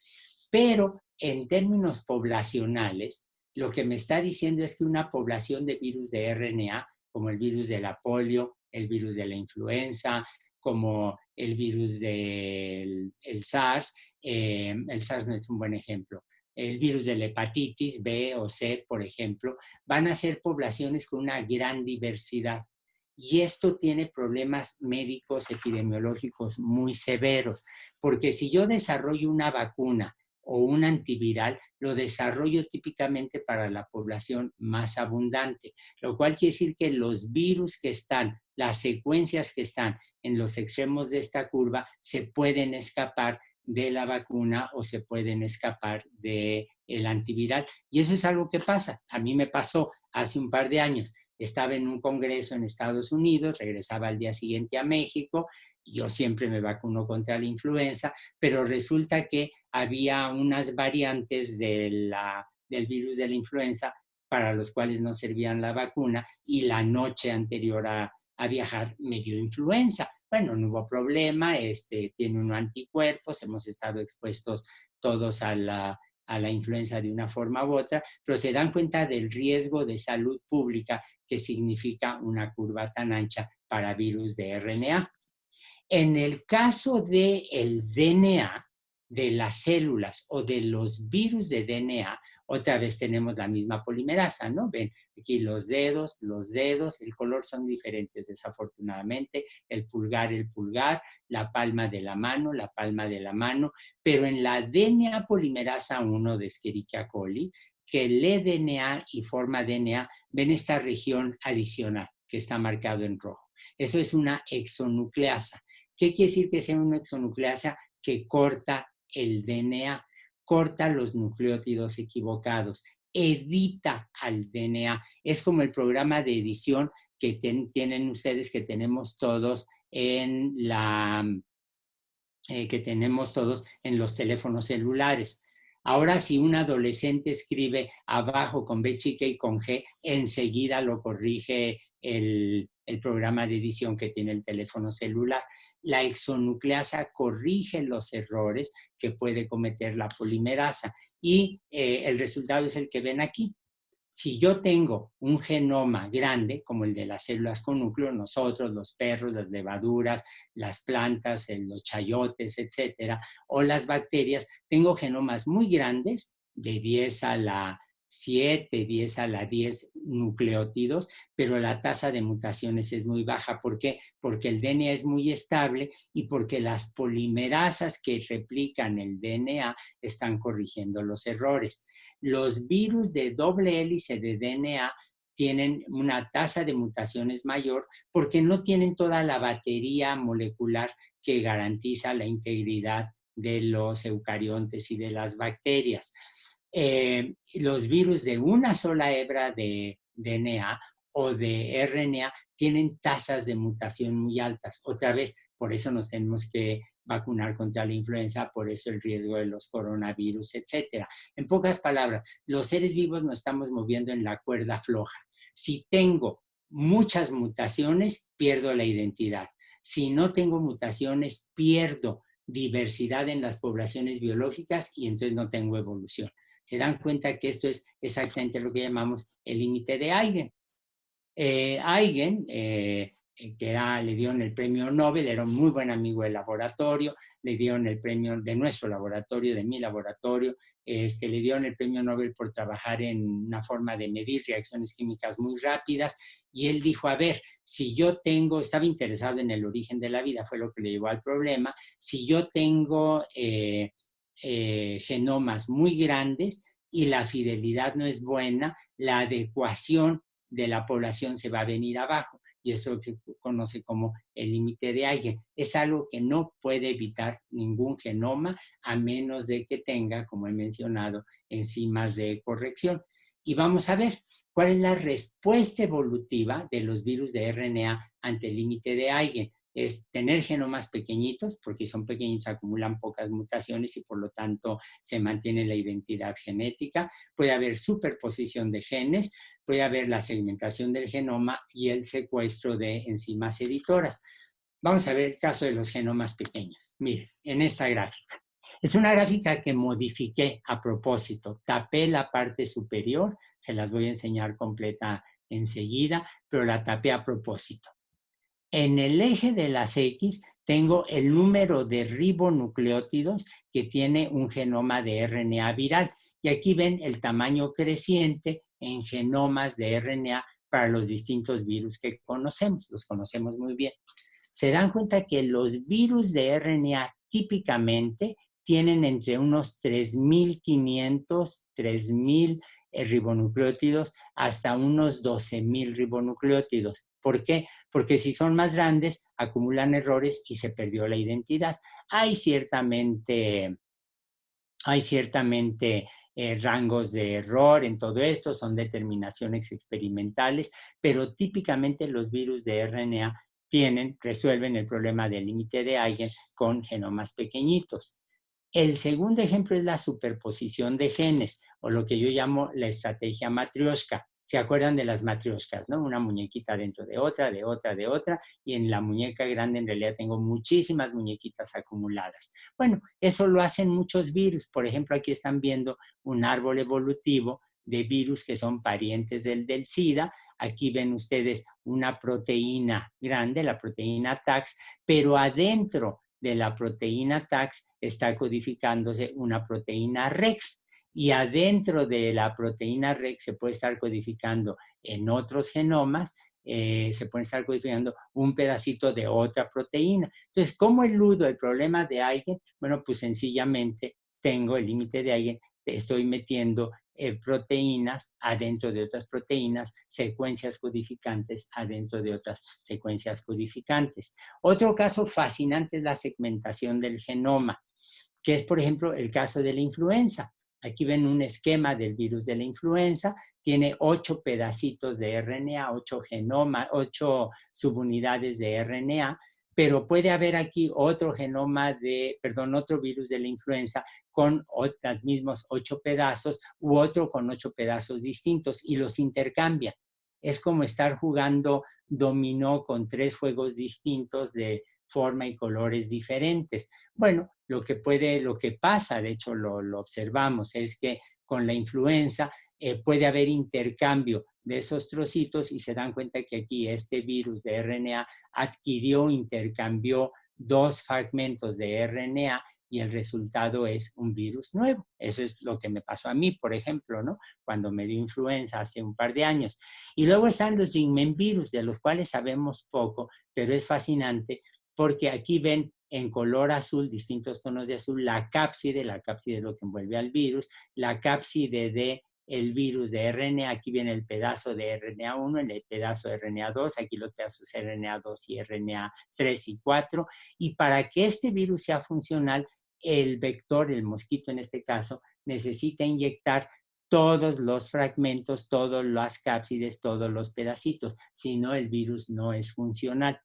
Speaker 3: Pero en términos poblacionales, lo que me está diciendo es que una población de virus de RNA, como el virus de la polio, el virus de la influenza, como el virus del SARS, el SARS no es un buen ejemplo, el virus de la hepatitis B o C, por ejemplo, van a ser poblaciones con una gran diversidad. Y esto tiene problemas médicos epidemiológicos muy severos, porque si yo desarrollo una vacuna o un antiviral, lo desarrollo típicamente para la población más abundante, lo cual quiere decir que los virus que están, las secuencias que están en los extremos de esta curva, se pueden escapar de la vacuna o se pueden escapar del antiviral. Y eso es algo que pasa. A mí me pasó hace un par de años. Estaba en un congreso en Estados Unidos, regresaba al día siguiente a México, yo siempre me vacuno contra la influenza, pero resulta que había unas variantes del virus de la influenza para los cuales no servían la vacuna y la noche anterior a viajar me dio influenza. Bueno, no hubo problema, tiene unos anticuerpos, hemos estado expuestos todos a la influenza de una forma u otra, pero se dan cuenta del riesgo de salud pública que significa una curva tan ancha para virus de RNA. En el caso del DNA, de las células o de los virus de DNA, otra vez tenemos la misma polimerasa, ¿no? Ven aquí los dedos, el color son diferentes desafortunadamente, el pulgar, la palma de la mano, pero en la DNA polimerasa 1 de Escherichia coli que lee DNA y forma DNA, ven esta región adicional que está marcado en rojo. Eso es una exonucleasa. ¿Qué quiere decir que sea una exonucleasa? Que corta el DNA, corta los nucleótidos equivocados, edita al DNA. Es como el programa de edición que tienen ustedes, que tenemos todos en los teléfonos celulares. Ahora, si un adolescente escribe abajo con B chica y con G, enseguida lo corrige el programa de edición que tiene el teléfono celular. La exonucleasa corrige los errores que puede cometer la polimerasa y el resultado es el que ven aquí. Si yo tengo un genoma grande, como el de las células con núcleo, nosotros, los perros, las levaduras, las plantas, los chayotes, etcétera, o las bacterias, tengo genomas muy grandes, de 10 a la 7, 10 a la 10 nucleótidos, pero la tasa de mutaciones es muy baja. ¿Por qué? Porque el DNA es muy estable y porque las polimerasas que replican el DNA están corrigiendo los errores. Los virus de doble hélice de DNA tienen una tasa de mutaciones mayor porque no tienen toda la batería molecular que garantiza la integridad de los eucariontes y de las bacterias. Los virus de una sola hebra de DNA o de RNA tienen tasas de mutación muy altas. Otra vez, por eso nos tenemos que vacunar contra la influenza, por eso el riesgo de los coronavirus, etcétera. En pocas palabras, los seres vivos nos estamos moviendo en la cuerda floja. Si tengo muchas mutaciones, pierdo la identidad. Si no tengo mutaciones, pierdo diversidad en las poblaciones biológicas y entonces no tengo evolución. Se dan cuenta que esto es exactamente lo que llamamos el límite de Eigen. Eigen, le dieron el premio Nobel, era un muy buen amigo del laboratorio, le dieron el premio de nuestro laboratorio, de mi laboratorio, le dieron el premio Nobel por trabajar en una forma de medir reacciones químicas muy rápidas, y él dijo, a ver, si yo estaba interesado en el origen de la vida, fue lo que le llevó al problema, si yo tengo genomas muy grandes y la fidelidad no es buena, la adecuación de la población se va a venir abajo, y eso que conoce como el límite de Eigen. Es algo que no puede evitar ningún genoma a menos de que tenga, como he mencionado, enzimas de corrección. Y vamos a ver cuál es la respuesta evolutiva de los virus de RNA ante el límite de Eigen. Es tener genomas pequeñitos, porque son pequeñitos, acumulan pocas mutaciones y por lo tanto se mantiene la identidad genética. Puede haber superposición de genes, puede haber la segmentación del genoma y el secuestro de enzimas editoras. Vamos a ver el caso de los genomas pequeños. Miren, en esta gráfica. Es una gráfica que modifiqué a propósito. Tapé la parte superior, se las voy a enseñar completa enseguida, pero la tapé a propósito. En el eje de las X tengo el número de ribonucleótidos que tiene un genoma de RNA viral. Y aquí ven el tamaño creciente en genomas de RNA para los distintos virus que conocemos. Los conocemos muy bien. Se dan cuenta que los virus de RNA típicamente tienen entre unos 3.500, 3.000 ribonucleótidos hasta unos 12.000 ribonucleótidos. ¿Por qué? Porque si son más grandes, acumulan errores y se perdió la identidad. Hay ciertamente rangos de error en todo esto, son determinaciones experimentales, pero típicamente los virus de RNA resuelven el problema del límite de Eigen con genomas pequeñitos. El segundo ejemplo es la superposición de genes, o lo que yo llamo la estrategia matrioshka. ¿Se acuerdan de las matrioshkas, no? Una muñequita dentro de otra, de otra, de otra, y en la muñeca grande en realidad tengo muchísimas muñequitas acumuladas. Bueno, eso lo hacen muchos virus. Por ejemplo, aquí están viendo un árbol evolutivo de virus que son parientes del SIDA. Aquí ven ustedes una proteína grande, la proteína TAX, pero adentro de la proteína TAX está codificándose una proteína REX. Y adentro de la proteína REX se puede estar codificando en otros genomas, se puede estar codificando un pedacito de otra proteína. Entonces, ¿cómo eludo el problema de Eigen? Bueno, pues sencillamente tengo el límite de Eigen, estoy metiendo proteínas adentro de otras proteínas, secuencias codificantes adentro de otras secuencias codificantes. Otro caso fascinante es la segmentación del genoma, que es, por ejemplo, el caso de la influenza. Aquí ven un esquema del virus de la influenza, tiene 8 pedacitos de RNA, 8 genomas, 8 subunidades de RNA, pero puede haber aquí otro otro virus de la influenza con los mismos 8 pedazos u otro con 8 pedazos distintos y los intercambia. Es como estar jugando dominó con 3 juegos distintos de forma y colores diferentes. Bueno, lo que pasa, de hecho lo observamos, es que con la influenza puede haber intercambio de esos trocitos y se dan cuenta que aquí este virus de RNA intercambió 2 fragmentos de RNA y el resultado es un virus nuevo. Eso es lo que me pasó a mí, por ejemplo, ¿no? Cuando me dio influenza hace un par de años. Y luego están los Gingmen virus, de los cuales sabemos poco, pero es fascinante porque aquí ven en color azul, distintos tonos de azul, la cápside es lo que envuelve al virus, la cápside de el virus de RNA, aquí viene el pedazo de RNA1, el pedazo de RNA2, aquí los pedazos RNA2 y RNA3 y 4, y para que este virus sea funcional, el vector, el mosquito en este caso, necesita inyectar todos los fragmentos, todas las cápsides, todos los pedacitos, si no el virus no es funcional.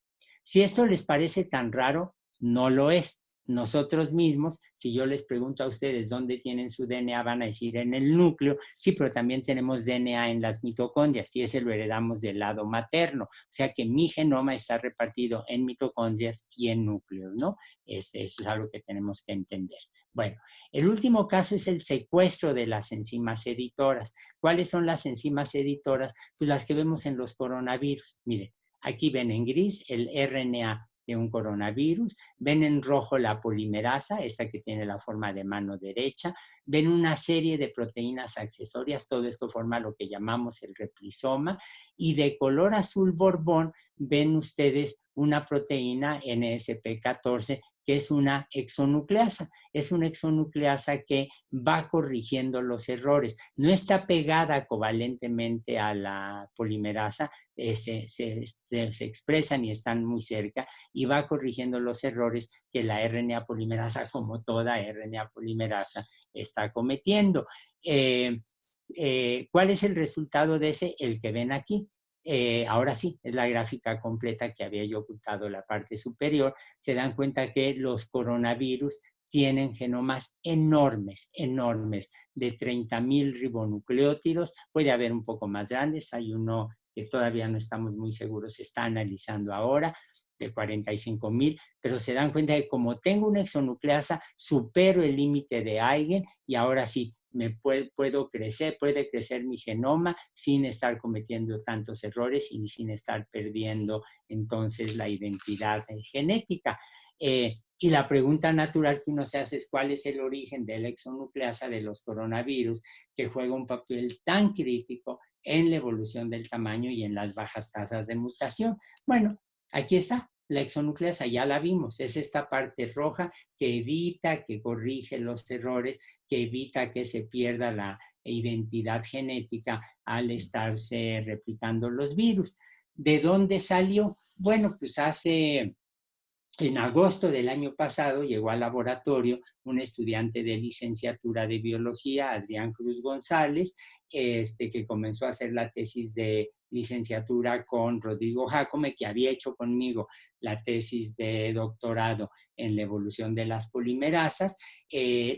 Speaker 3: Si esto les parece tan raro, no lo es. Nosotros mismos, si yo les pregunto a ustedes dónde tienen su DNA, van a decir en el núcleo, sí, pero también tenemos DNA en las mitocondrias y ese lo heredamos del lado materno. O sea que mi genoma está repartido en mitocondrias y en núcleos, ¿no? Eso es algo que tenemos que entender. Bueno, el último caso es el secuestro de las enzimas editoras. ¿Cuáles son las enzimas editoras? Pues las que vemos en los coronavirus. Miren, aquí ven en gris el RNA de un coronavirus, ven en rojo la polimerasa, esta que tiene la forma de mano derecha, ven una serie de proteínas accesorias, todo esto forma lo que llamamos el replisoma, y de color azul borbón ven ustedes una proteína NSP14 que es una exonucleasa. Es una exonucleasa que va corrigiendo los errores. No está pegada covalentemente a la polimerasa, se expresan y están muy cerca y va corrigiendo los errores que la RNA polimerasa, como toda RNA polimerasa, está cometiendo. ¿Cuál es el resultado de ese? El que ven aquí. Ahora sí, es la gráfica completa que había yo ocultado la parte superior. Se dan cuenta que los coronavirus tienen genomas enormes, enormes, de 30,000 ribonucleótidos. Puede haber un poco más grandes. Hay uno que todavía no estamos muy seguros, se está analizando ahora, de 45,000, pero se dan cuenta que como tengo una exonucleasa, supero el límite de Eigen y ahora sí, puede crecer mi genoma sin estar cometiendo tantos errores y sin estar perdiendo entonces la identidad genética. Y la pregunta natural que uno se hace es cuál es el origen de la exonucleasa de los coronavirus que juega un papel tan crítico en la evolución del tamaño y en las bajas tasas de mutación. Bueno, aquí está. La exonucleasa ya la vimos, es esta parte roja que evita, que corrige los errores, que evita que se pierda la identidad genética al estarse replicando los virus. ¿De dónde salió? Bueno, pues en agosto del año pasado llegó al laboratorio un estudiante de licenciatura de biología, Adrián Cruz González, que comenzó a hacer la tesis de licenciatura con Rodrigo Jácome, que había hecho conmigo la tesis de doctorado en la evolución de las polimerasas.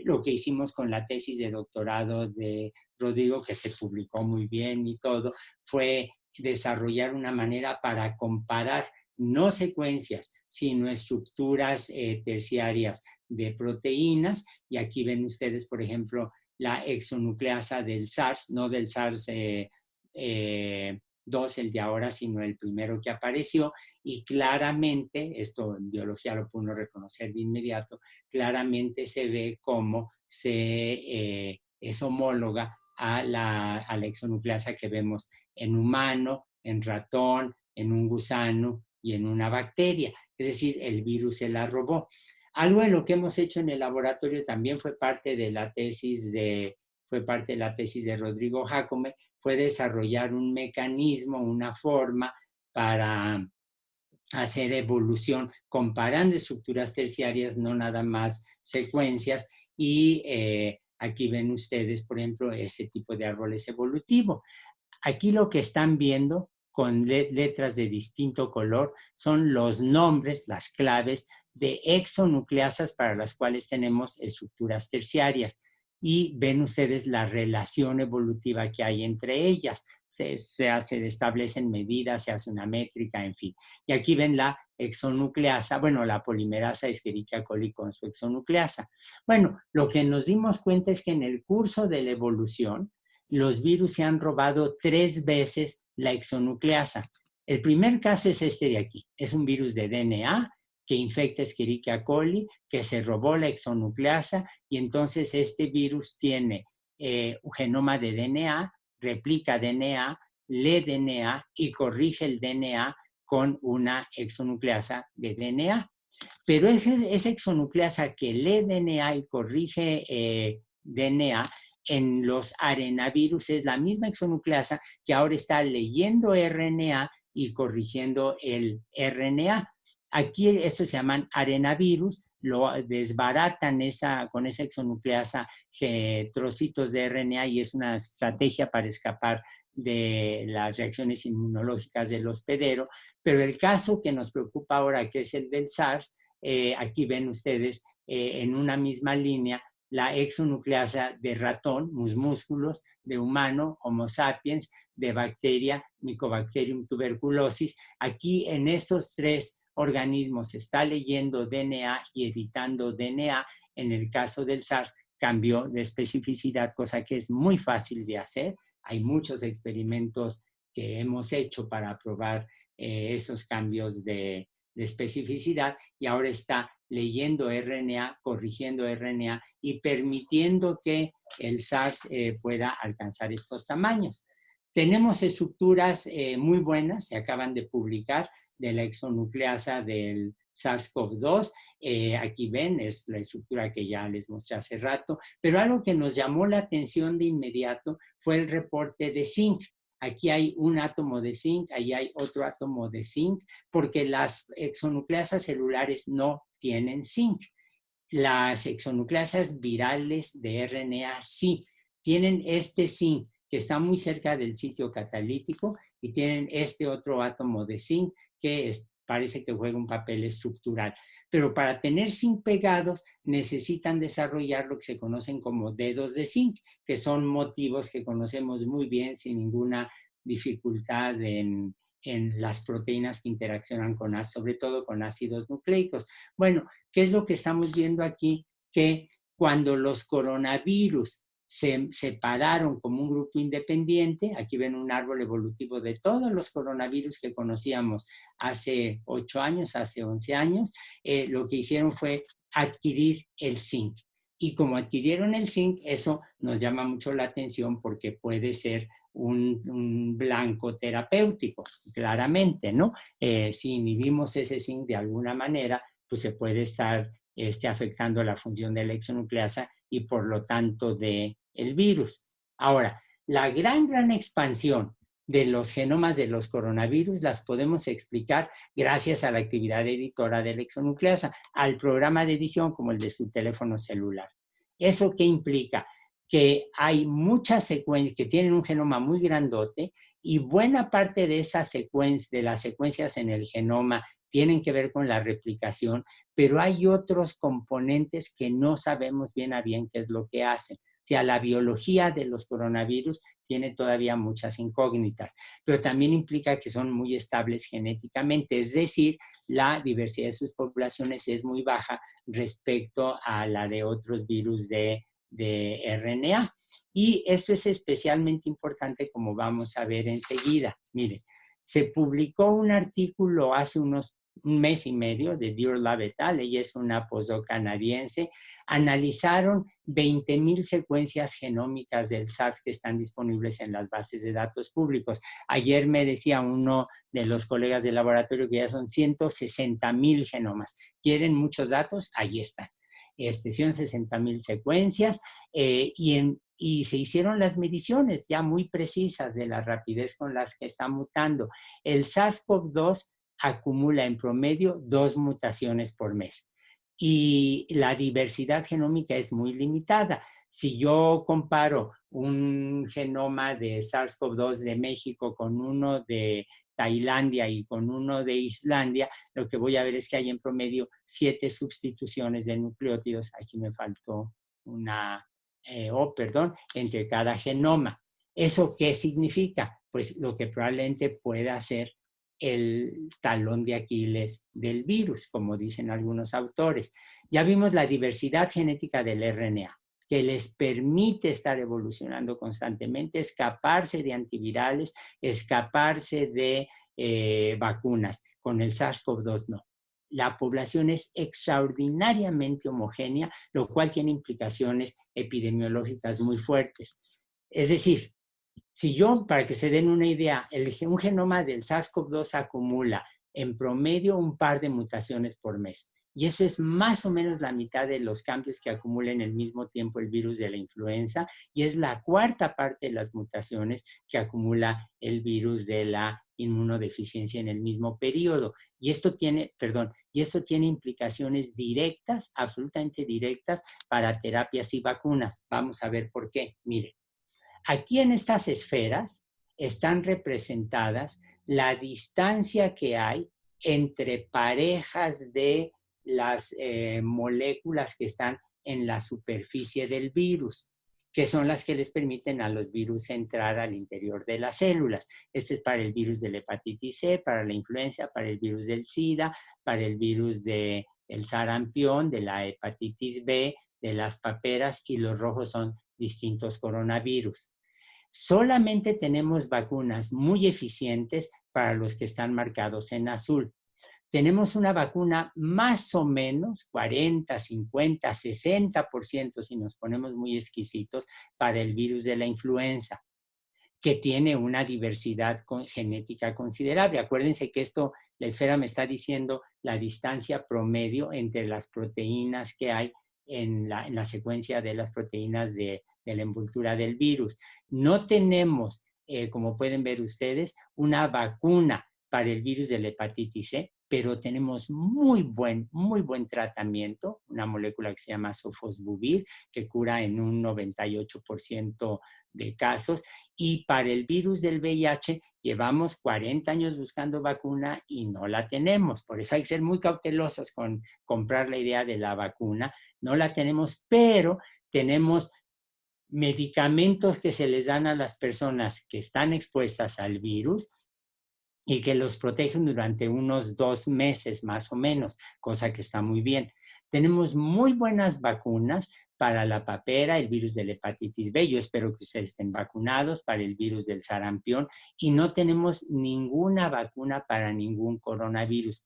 Speaker 3: Lo que hicimos con la tesis de doctorado de Rodrigo, que se publicó muy bien y todo, fue desarrollar una manera para comparar no secuencias, sino estructuras terciarias de proteínas. Y aquí ven ustedes, por ejemplo, la exonucleasa del SARS, no del SARS-2, el de ahora, sino el primero que apareció. Y claramente, esto en biología lo pudo reconocer de inmediato, claramente se ve cómo es homóloga a la exonucleasa que vemos en humano, en ratón, en un gusano y en una bacteria. Es decir, el virus se la robó. Algo en lo que hemos hecho en el laboratorio también fue parte de la tesis de fue parte de la tesis de Rodrigo Jacome, fue desarrollar un mecanismo, una forma para hacer evolución comparando estructuras terciarias, no nada más secuencias, y aquí ven ustedes, por ejemplo, ese tipo de árboles evolutivo. Aquí lo que están viendo con letras de distinto color son los nombres, las claves de exonucleasas para las cuales tenemos estructuras terciarias. Y ven ustedes la relación evolutiva que hay entre ellas. Se establecen medidas, se hace una métrica, en fin. Y aquí ven la exonucleasa, bueno, la polimerasa Escherichia coli con su exonucleasa. Bueno, lo que nos dimos cuenta es que en el curso de la evolución, los virus se han robado 3 veces la exonucleasa. El primer caso es este de aquí. Es un virus de DNA que infecta Escherichia coli, que se robó la exonucleasa, y entonces este virus tiene un genoma de DNA, replica DNA, lee DNA y corrige el DNA con una exonucleasa de DNA. Pero esa exonucleasa que lee DNA y corrige DNA en los arenavirus es la misma exonucleasa que ahora está leyendo RNA y corrigiendo el RNA. Aquí estos se llaman arenavirus, lo desbaratan con esa exonucleasa trocitos de RNA, y es una estrategia para escapar de las reacciones inmunológicas del hospedero. Pero el caso que nos preocupa ahora, que es el del SARS, aquí ven ustedes en una misma línea la exonucleasa de ratón, musmúsculos, de humano, Homo sapiens, de bacteria, Mycobacterium tuberculosis. Aquí en estos 3 organismos se está leyendo DNA y editando DNA. En el caso del SARS cambió de especificidad, cosa que es muy fácil de hacer. Hay muchos experimentos que hemos hecho para probar esos cambios de especificidad, y ahora está leyendo RNA, corrigiendo RNA y permitiendo que el SARS pueda alcanzar estos tamaños. Tenemos estructuras muy buenas, se acaban de publicar, de la exonucleasa del SARS-CoV-2. Aquí ven, es la estructura que ya les mostré hace rato, pero algo que nos llamó la atención de inmediato fue el reporte de zinc. Aquí hay un átomo de zinc, ahí hay otro átomo de zinc, porque las exonucleasas celulares no tienen zinc. Las exonucleasas virales de RNA sí tienen este zinc, que está muy cerca del sitio catalítico, y tienen este otro átomo de zinc que parece que juega un papel estructural. Pero para tener zinc pegados necesitan desarrollar lo que se conocen como dedos de zinc, que son motivos que conocemos muy bien sin ninguna dificultad en las proteínas que interaccionan sobre todo con ácidos nucleicos. Bueno, ¿qué es lo que estamos viendo aquí? Que cuando los coronavirus se separaron como un grupo independiente, aquí ven un árbol evolutivo de todos los coronavirus que conocíamos hace 8 años, hace 11 años, lo que hicieron fue adquirir el zinc. Y como adquirieron el zinc, eso nos llama mucho la atención porque puede ser un blanco terapéutico, claramente, ¿no? Si inhibimos ese zinc de alguna manera, pues se puede estar afectando la función de la exonucleasa y por lo tanto del virus. Ahora, la gran expansión de los genomas de los coronavirus las podemos explicar gracias a la actividad editora de la exonucleasa, al programa de edición como el de su teléfono celular. ¿Eso qué implica? Que hay muchas secuencias que tienen un genoma muy grandote, y buena parte de esas secuencias, de las secuencias en el genoma, tienen que ver con la replicación, pero hay otros componentes que no sabemos bien a bien qué es lo que hacen. O sea, la biología de los coronavirus tiene todavía muchas incógnitas, pero también implica que son muy estables genéticamente, es decir, la diversidad de sus poblaciones es muy baja respecto a la de otros virus de RNA. Y esto es especialmente importante, como vamos a ver enseguida. Miren, se publicó un artículo hace un mes y medio de Dear Lab et al. Ella es una postdoc canadiense. Analizaron 20,000 secuencias genómicas del SARS que están disponibles en las bases de datos públicos. Ayer me decía uno de los colegas del laboratorio que ya son 160,000 genomas. ¿Quieren muchos datos? Ahí están. Son 60,000 secuencias, y y se hicieron las mediciones ya muy precisas de la rapidez con las que está mutando. El SARS-CoV-2 acumula en promedio 2 mutaciones por mes. Y la diversidad genómica es muy limitada. Si yo comparo un genoma de SARS-CoV-2 de México con uno de Tailandia y con uno de Islandia, lo que voy a ver es que hay en promedio 7 sustituciones de nucleótidos. Aquí me faltó una entre cada genoma. ¿Eso qué significa? Pues lo que probablemente pueda ser el talón de Aquiles del virus, como dicen algunos autores. Ya vimos la diversidad genética del RNA, que les permite estar evolucionando constantemente, escaparse de antivirales, escaparse de vacunas. Con el SARS-CoV-2 no. La población es extraordinariamente homogénea, lo cual tiene implicaciones epidemiológicas muy fuertes. Es decir, si yo, para que se den una idea, un genoma del SARS-CoV-2 acumula en promedio un par de mutaciones por mes. Y eso es más o menos la mitad de los cambios que acumula en el mismo tiempo el virus de la influenza y es la cuarta parte de las mutaciones que acumula el virus de la inmunodeficiencia en el mismo periodo. Y esto tiene implicaciones directas, absolutamente directas, para terapias y vacunas. Vamos a ver por qué. Mire, aquí en estas esferas están representadas la distancia que hay entre parejas de las moléculas que están en la superficie del virus, que son las que les permiten a los virus entrar al interior de las células. Este es para el virus de la hepatitis C, para la influenza, para el virus del SIDA, para el virus del sarampión, de la hepatitis B, de las paperas, y los rojos son distintos coronavirus. Solamente tenemos vacunas muy eficientes para los que están marcados en azul. Tenemos una vacuna más o menos 40, 50, 60%, si nos ponemos muy exquisitos, para el virus de la influenza, que tiene una diversidad genética considerable. Acuérdense que la esfera me está diciendo la distancia promedio entre las proteínas que hay en la secuencia de las proteínas de la envoltura del virus. No tenemos, como pueden ver ustedes, una vacuna para el virus de la hepatitis C, pero tenemos muy buen tratamiento, una molécula que se llama sofosbuvir, que cura en un 98% de casos. Y para el virus del VIH llevamos 40 años buscando vacuna y no la tenemos. Por eso hay que ser muy cautelosos con comprar la idea de la vacuna. No la tenemos, pero tenemos medicamentos que se les dan a las personas que están expuestas al virus y que los protegen durante unos 2 meses más o menos, cosa que está muy bien. Tenemos muy buenas vacunas para la papera, el virus de la hepatitis B. Yo espero que ustedes estén vacunados para el virus del sarampión y no tenemos ninguna vacuna para ningún coronavirus,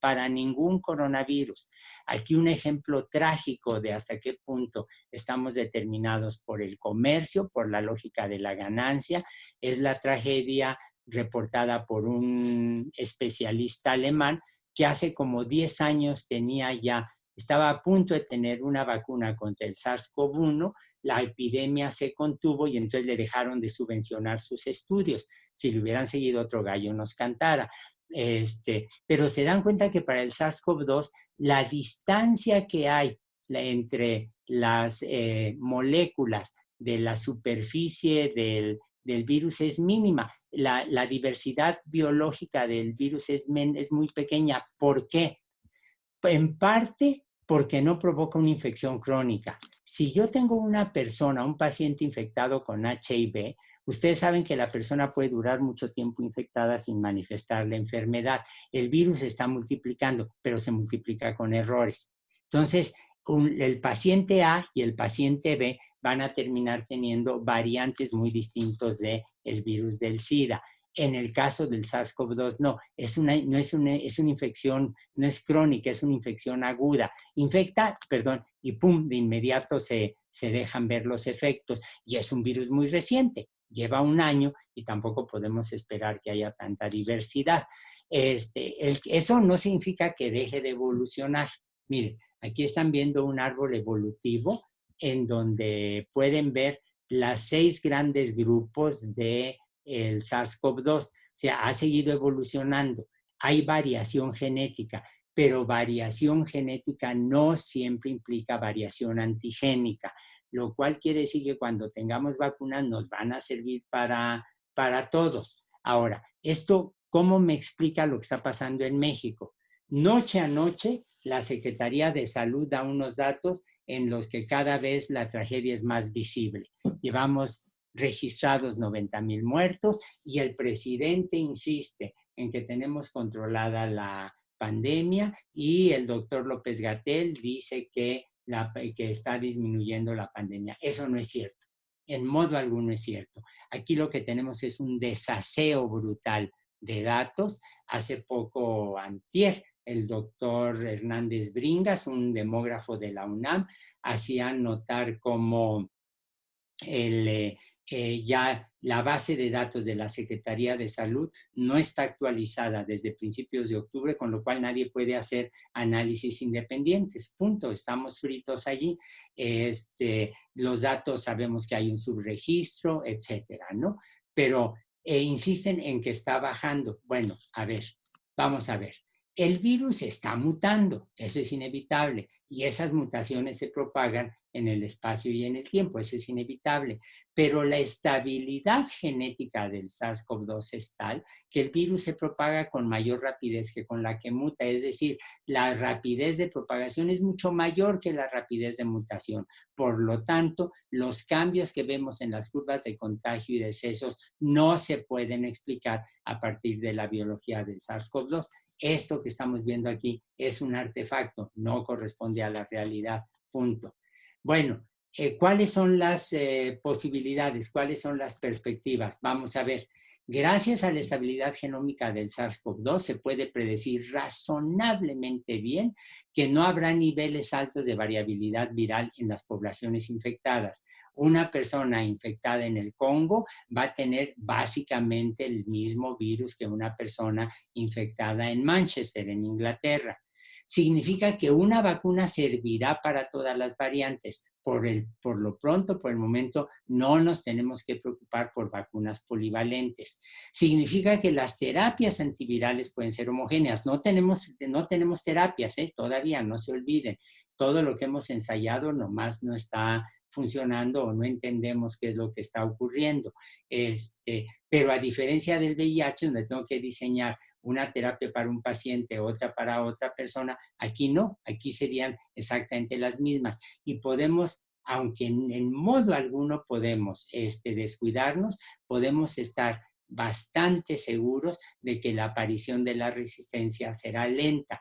Speaker 3: Aquí un ejemplo trágico de hasta qué punto estamos determinados por el comercio, por la lógica de la ganancia, es la tragedia reportada por un especialista alemán que hace como 10 años estaba a punto de tener una vacuna contra el SARS-CoV-1, la epidemia se contuvo y entonces le dejaron de subvencionar sus estudios. Si le hubieran seguido, otro gallo nos cantara. Pero se dan cuenta que para el SARS-CoV-2 la distancia que hay entre las moléculas de la superficie del virus es mínima. La diversidad biológica del virus es muy pequeña. ¿Por qué? En parte porque no provoca una infección crónica. Si yo tengo una persona, un paciente infectado con HIV, ustedes saben que la persona puede durar mucho tiempo infectada sin manifestar la enfermedad. El virus se está multiplicando, pero se multiplica con errores. Entonces, el paciente A y el paciente B van a terminar teniendo variantes muy distintos del virus del SIDA. En el caso del SARS-CoV-2 no es una infección, no es crónica, es una infección aguda. Infecta, y pum, de inmediato se dejan ver los efectos. Y es un virus muy reciente, lleva 1 año y tampoco podemos esperar que haya tanta diversidad. Eso no significa que deje de evolucionar. Miren, aquí están viendo un árbol evolutivo en donde pueden ver las 6 grandes grupos del SARS-CoV-2. O sea, ha seguido evolucionando. Hay variación genética, pero variación genética no siempre implica variación antigénica, lo cual quiere decir que cuando tengamos vacunas nos van a servir para todos. Ahora, esto, ¿cómo me explica lo que está pasando en México? Noche a noche, la Secretaría de Salud da unos datos en los que cada vez la tragedia es más visible. Llevamos registrados 90,000 muertos y el presidente insiste en que tenemos controlada la pandemia y el doctor López-Gatell dice que está disminuyendo la pandemia. Eso no es cierto. En modo alguno es cierto. Aquí lo que tenemos es un desaseo brutal de datos. Hace poco, antier, el doctor Hernández Bringas, un demógrafo de la UNAM, hacía notar cómo ya la base de datos de la Secretaría de Salud no está actualizada desde principios de octubre, con lo cual nadie puede hacer análisis independientes. Punto, estamos fritos allí. Los datos sabemos que hay un subregistro, etcétera, ¿no? Pero insisten en que está bajando. Bueno, a ver, vamos a ver. El virus está mutando, eso es inevitable, y esas mutaciones se propagan en el espacio y en el tiempo, eso es inevitable. Pero la estabilidad genética del SARS-CoV-2 es tal que el virus se propaga con mayor rapidez que con la que muta, es decir, la rapidez de propagación es mucho mayor que la rapidez de mutación. Por lo tanto, los cambios que vemos en las curvas de contagio y decesos no se pueden explicar a partir de la biología del SARS-CoV-2. Esto que estamos viendo aquí es un artefacto, no corresponde a la realidad, punto. Bueno, ¿cuáles son las posibilidades? ¿Cuáles son las perspectivas? Vamos a ver. Gracias a la estabilidad genómica del SARS-CoV-2 se puede predecir razonablemente bien que no habrá niveles altos de variabilidad viral en las poblaciones infectadas. Una persona infectada en el Congo va a tener básicamente el mismo virus que una persona infectada en Manchester, en Inglaterra. Significa que una vacuna servirá para todas las variantes. Por lo pronto, por el momento, no nos tenemos que preocupar por vacunas polivalentes. Significa que las terapias antivirales pueden ser homogéneas. No tenemos terapias, todavía, no se olviden. Todo lo que hemos ensayado nomás no está funcionando o no entendemos qué es lo que está ocurriendo. Pero a diferencia del VIH, donde tengo que diseñar una terapia para un paciente, otra para otra persona, aquí no, aquí serían exactamente las mismas. Y podemos, aunque en modo alguno podemos descuidarnos, podemos estar bastante seguros de que la aparición de la resistencia será lenta.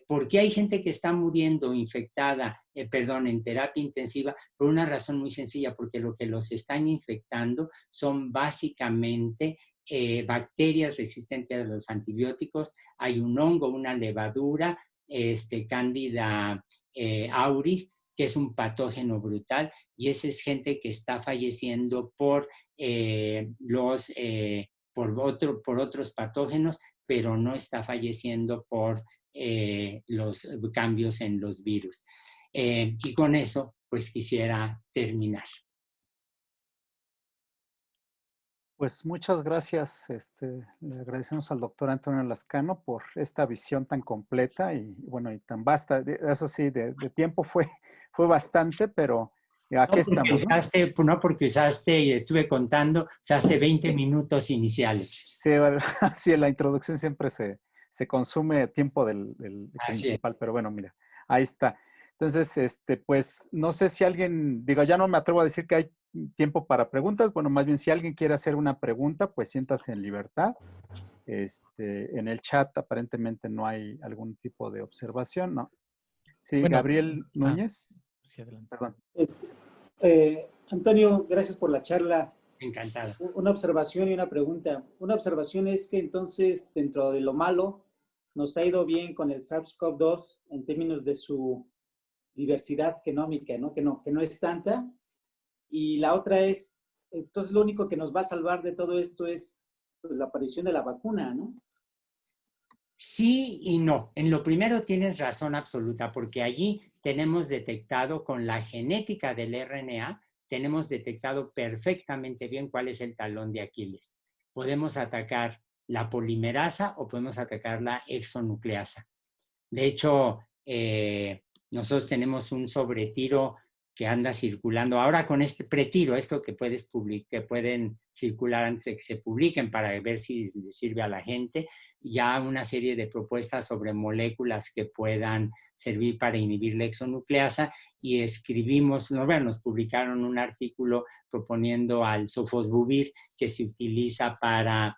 Speaker 3: ¿Por qué hay gente que está muriendo infectada, en terapia intensiva? Por una razón muy sencilla, porque lo que los están infectando son básicamente bacterias resistentes a los antibióticos. Hay un hongo, una levadura, Candida auris, que es un patógeno brutal, y esa es gente que está falleciendo por otros patógenos, pero no está falleciendo por los cambios en los virus. Y con eso, pues quisiera terminar.
Speaker 2: Pues muchas gracias. Le agradecemos al doctor Antonio Lascano por esta visión tan completa y bueno, y tan vasta. Eso sí, de tiempo fue bastante, pero aquí estamos, ¿no?
Speaker 3: No porque usaste, y estuve contando, usaste 20 minutos iniciales.
Speaker 2: Sí, sí, la introducción siempre se consume tiempo del principal, pero bueno, mira, ahí está. Entonces, pues no sé si alguien, digo, ya no me atrevo a decir que hay tiempo para preguntas, bueno, más bien si alguien quiere hacer una pregunta, pues siéntase en libertad. En el chat aparentemente no hay algún tipo de observación, ¿no? Sí, bueno, Gabriel Núñez.
Speaker 1: Sí, adelante.
Speaker 2: Perdón.
Speaker 4: Antonio, gracias por la charla.
Speaker 3: Encantado.
Speaker 4: Una observación y una pregunta. Una observación es que entonces, dentro de lo malo, nos ha ido bien con el SARS-CoV-2 en términos de su diversidad genómica, ¿no? Que no es tanta. Y la otra es, entonces lo único que nos va a salvar de todo esto es pues, la aparición de la vacuna, ¿no?
Speaker 3: Sí y no. En lo primero tienes razón absoluta, porque allí tenemos detectado con la genética del RNA, tenemos detectado perfectamente bien cuál es el talón de Aquiles. Podemos atacar la polimerasa o podemos atacar la exonucleasa. De hecho, nosotros tenemos un sobretiro que anda circulando ahora con este pretiro, esto que pueden circular antes de que se publiquen para ver si les sirve a la gente, ya una serie de propuestas sobre moléculas que puedan servir para inhibir la exonucleasa, y nos publicaron un artículo proponiendo al sofosbuvir, que se utiliza para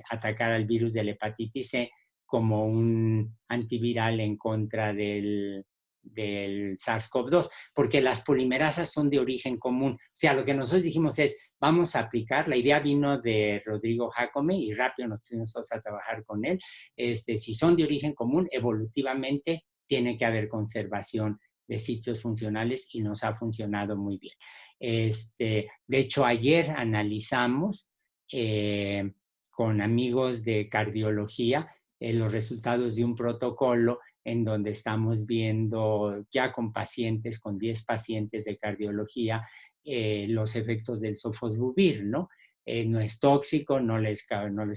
Speaker 3: atacar al virus de la hepatitis C, como un antiviral en contra del SARS-CoV-2, porque las polimerasas son de origen común. O sea, lo que nosotros dijimos es, vamos a aplicar, la idea vino de Rodrigo Jacome y rápido nos pusimos a trabajar con él. Si son de origen común, evolutivamente tiene que haber conservación de sitios funcionales y nos ha funcionado muy bien. De hecho, ayer analizamos con amigos de cardiología los resultados de un protocolo en donde estamos viendo ya con 10 pacientes de cardiología, los efectos del sofosbuvir, ¿no? No es tóxico, no les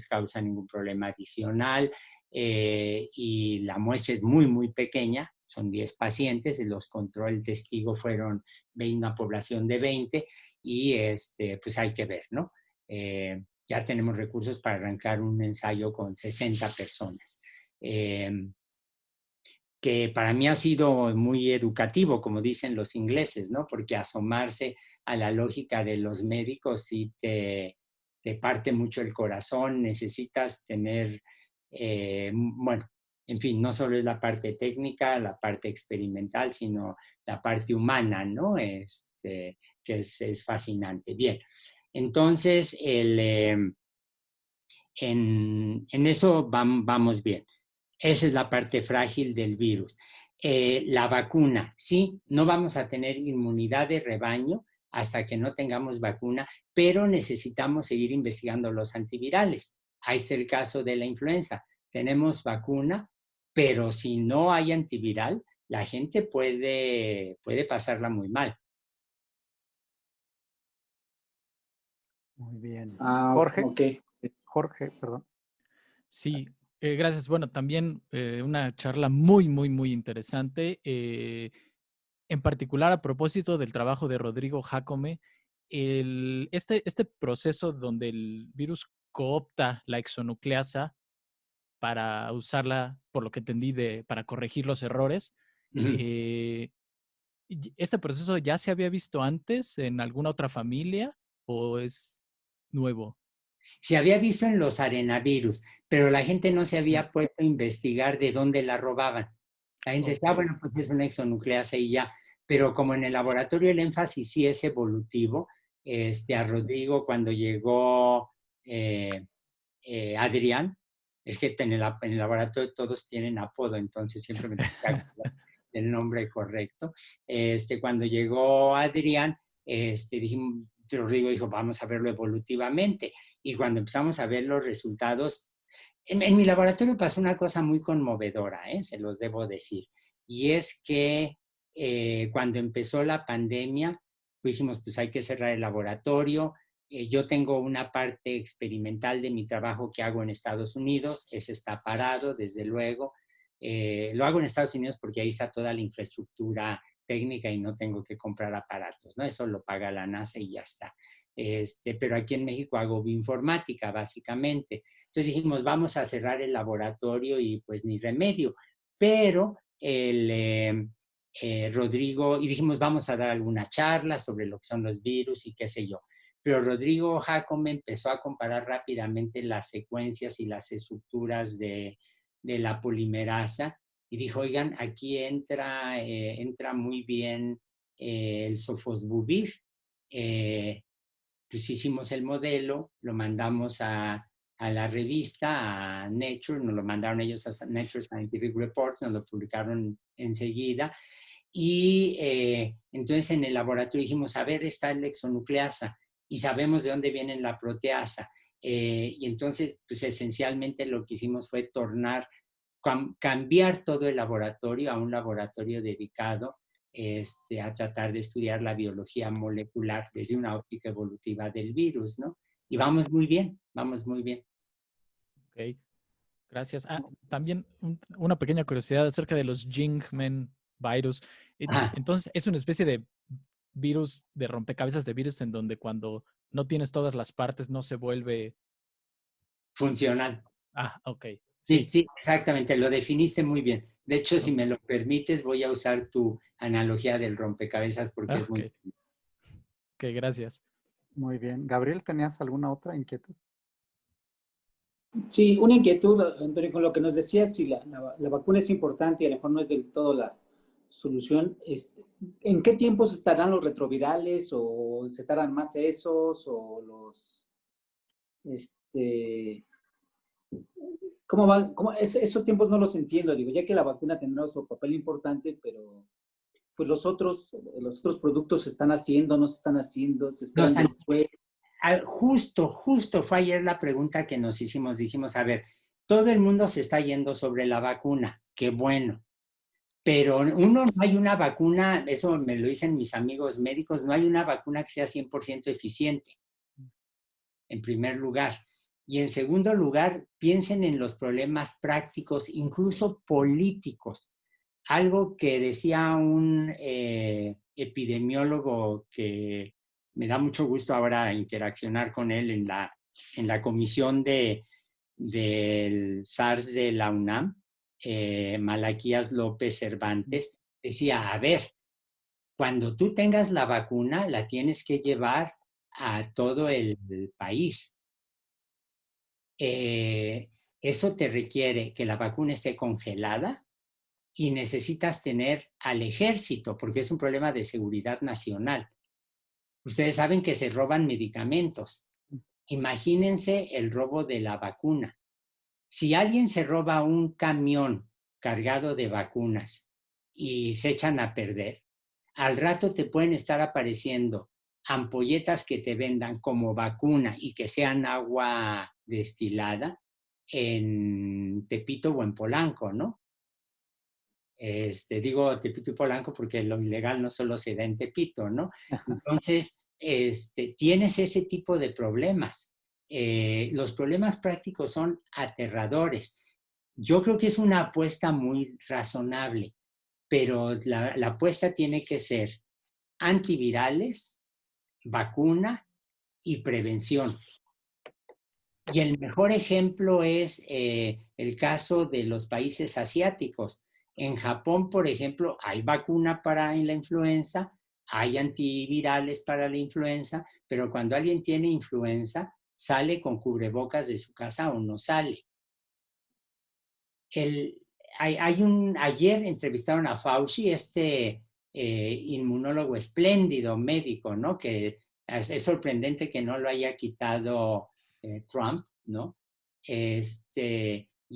Speaker 3: causa ningún problema adicional, y la muestra es muy, muy pequeña, son 10 pacientes, el testigo fueron una población de 20, y pues hay que ver, ¿no? Ya tenemos recursos para arrancar un ensayo con 60 personas. Que para mí ha sido muy educativo, como dicen los ingleses, ¿no? Porque asomarse a la lógica de los médicos sí te parte mucho el corazón, necesitas tener, bueno, en fin, no solo es la parte técnica, la parte experimental, sino la parte humana, ¿no? Que es fascinante. Bien, entonces, en eso vamos bien. Esa es la parte frágil del virus. La vacuna, sí, no vamos a tener inmunidad de rebaño hasta que no tengamos vacuna, pero necesitamos seguir investigando los antivirales. Ahí está el caso de la influenza. Tenemos vacuna, pero si no hay antiviral, la gente puede pasarla muy mal.
Speaker 2: Muy bien.
Speaker 4: Jorge.
Speaker 2: Okay. Jorge, perdón.
Speaker 1: Sí, gracias. Bueno, también una charla muy, muy, muy interesante. En particular, a propósito del trabajo de Rodrigo Jacome, este proceso donde el virus coopta la exonucleasa para usarla, por lo que entendí, para corregir los errores. ¿Este proceso ya se había visto antes en alguna otra familia o es nuevo?
Speaker 3: Se había visto en los arenavirus, pero la gente no se había puesto a investigar de dónde la robaban. La gente decía, bueno, pues es una exonucleasa y ya. Pero como en el laboratorio el énfasis sí es evolutivo, a Rodrigo cuando llegó Adrián, es que en el laboratorio todos tienen apodo, entonces siempre me tengo que acordar del nombre correcto. Cuando llegó Adrián, dijimos, Rodrigo dijo, vamos a verlo evolutivamente. Y cuando empezamos a ver los resultados, en mi laboratorio pasó una cosa muy conmovedora, se los debo decir. Y es que cuando empezó la pandemia, dijimos, pues hay que cerrar el laboratorio. Yo tengo una parte experimental de mi trabajo que hago en Estados Unidos, ese está parado, desde luego. Lo hago en Estados Unidos porque ahí está toda la infraestructura técnica y no tengo que comprar aparatos, ¿no? Eso lo paga la NASA y ya está. Pero aquí en México hago bioinformática, básicamente. Entonces dijimos, vamos a cerrar el laboratorio y pues ni remedio. Pero Rodrigo, y dijimos, vamos a dar alguna charla sobre lo que son los virus y qué sé yo. Pero Rodrigo Jacome empezó a comparar rápidamente las secuencias y las estructuras de la polimerasa y dijo, oigan, aquí entra muy bien el sofosbuvir. Pues hicimos el modelo, lo mandamos a la revista, a Nature, nos lo mandaron ellos a Nature Scientific Reports, nos lo publicaron enseguida. Y entonces en el laboratorio dijimos, a ver, está la exonucleasa y sabemos de dónde viene la proteasa. Y entonces, pues esencialmente lo que hicimos fue cambiar todo el laboratorio a un laboratorio dedicado a tratar de estudiar la biología molecular desde una óptica evolutiva del virus, ¿no? Y vamos muy bien, vamos muy bien.
Speaker 5: Ok, gracias. También una pequeña curiosidad acerca de los Jingmen virus. Entonces, es una especie de virus, de rompecabezas de virus en donde cuando no tienes todas las partes no se vuelve...
Speaker 3: Funcional.
Speaker 5: Ok.
Speaker 3: Sí, sí, exactamente, lo definiste muy bien. De hecho, si me lo permites, voy a usar tu analogía del rompecabezas porque es muy...
Speaker 5: Ok, gracias.
Speaker 2: Muy bien. Gabriel, ¿tenías alguna otra inquietud?
Speaker 4: Sí, una inquietud, Antonio, con lo que nos decías, si la vacuna es importante y a lo mejor no es del todo la solución, ¿en qué tiempos estarán los retrovirales o se tardan más esos o los, ¿cómo van? Esos tiempos no los entiendo, digo, ya que la vacuna tendrá su papel importante, pero pues los otros productos se están haciendo, no se están haciendo, se esperan después.
Speaker 3: Justo fue ayer la pregunta que nos hicimos. Dijimos, a ver, todo el mundo se está yendo sobre la vacuna, qué bueno. Pero no hay una vacuna, eso me lo dicen mis amigos médicos, no hay una vacuna que sea 100% eficiente, en primer lugar. Y en segundo lugar, piensen en los problemas prácticos, incluso políticos. Algo que decía un epidemiólogo que me da mucho gusto ahora interaccionar con él en la comisión del SARS de la UNAM, Malaquías López Cervantes, decía, a ver, cuando tú tengas la vacuna, la tienes que llevar a todo el país. Eso te requiere que la vacuna esté congelada y necesitas tener al ejército, porque es un problema de seguridad nacional. Ustedes saben que se roban medicamentos. Imagínense el robo de la vacuna. Si alguien se roba un camión cargado de vacunas y se echan a perder, al rato te pueden estar apareciendo ampolletas que te vendan como vacuna y que sean agua destilada en Tepito o en Polanco, ¿no? Digo Tepito y Polanco porque lo ilegal no solo se da en Tepito, ¿no? Entonces, tienes ese tipo de problemas. Los problemas prácticos son aterradores. Yo creo que es una apuesta muy razonable, pero la apuesta tiene que ser antivirales, vacuna y prevención. Y el mejor ejemplo es el caso de los países asiáticos. En Japón, por ejemplo, hay vacuna para la influenza, hay antivirales para la influenza, pero cuando alguien tiene influenza, sale con cubrebocas de su casa o no sale. Ayer entrevistaron a Fauci, inmunólogo espléndido, médico, ¿no? Que es sorprendente que no lo haya quitado Trump, ¿no? Y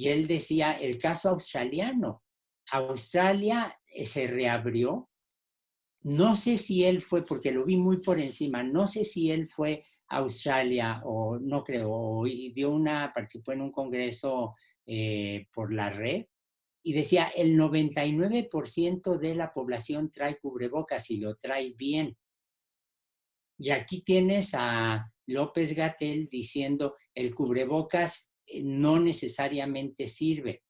Speaker 3: él decía, el caso australiano. Australia se reabrió. No sé si él fue, porque lo vi muy por encima, no sé si él fue a Australia o no creo, o participó en un congreso por la red y decía, el 99% de la población trae cubrebocas y lo trae bien. Y aquí tienes a López-Gatell diciendo, el cubrebocas no necesariamente sirve.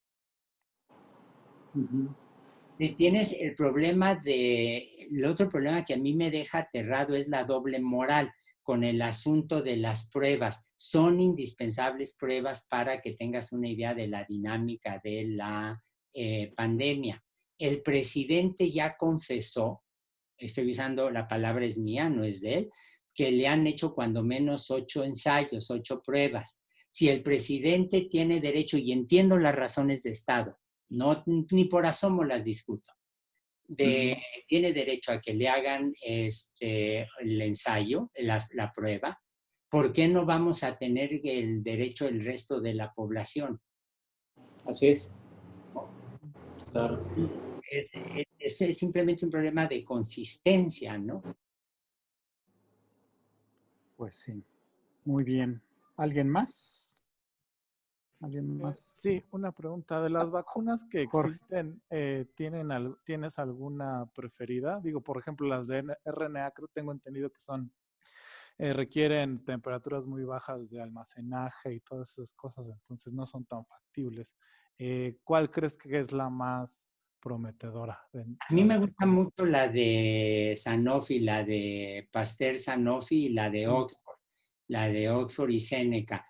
Speaker 3: Y tienes el otro problema que a mí me deja aterrado es la doble moral con el asunto de las pruebas. Son indispensables pruebas para que tengas una idea de la dinámica de la pandemia. El presidente ya confesó, estoy usando la palabra es mía, no es de él, que le han hecho cuando menos 8 ensayos, 8 pruebas. Si el presidente tiene derecho, y entiendo las razones de Estado, no, ni por asomo las discuto, tiene derecho a que le hagan el ensayo, la prueba, ¿por qué no vamos a tener el derecho el resto de la población?
Speaker 4: Así es. Claro.
Speaker 3: Es simplemente un problema de consistencia, ¿no?
Speaker 2: Pues sí. Muy bien. ¿Alguien más? ¿Alguien más?
Speaker 6: Sí, una pregunta. De las vacunas que
Speaker 2: Jorge.
Speaker 6: existen, ¿tienes alguna preferida? Digo, por ejemplo, las de RNA, creo tengo entendido que son, requieren temperaturas muy bajas de almacenaje y todas esas cosas, entonces no son tan factibles. ¿Cuál crees que es la más prometedora?
Speaker 3: A mí me gusta mucho la de Sanofi, la de Pasteur Sanofi y la de Oxford y Seneca.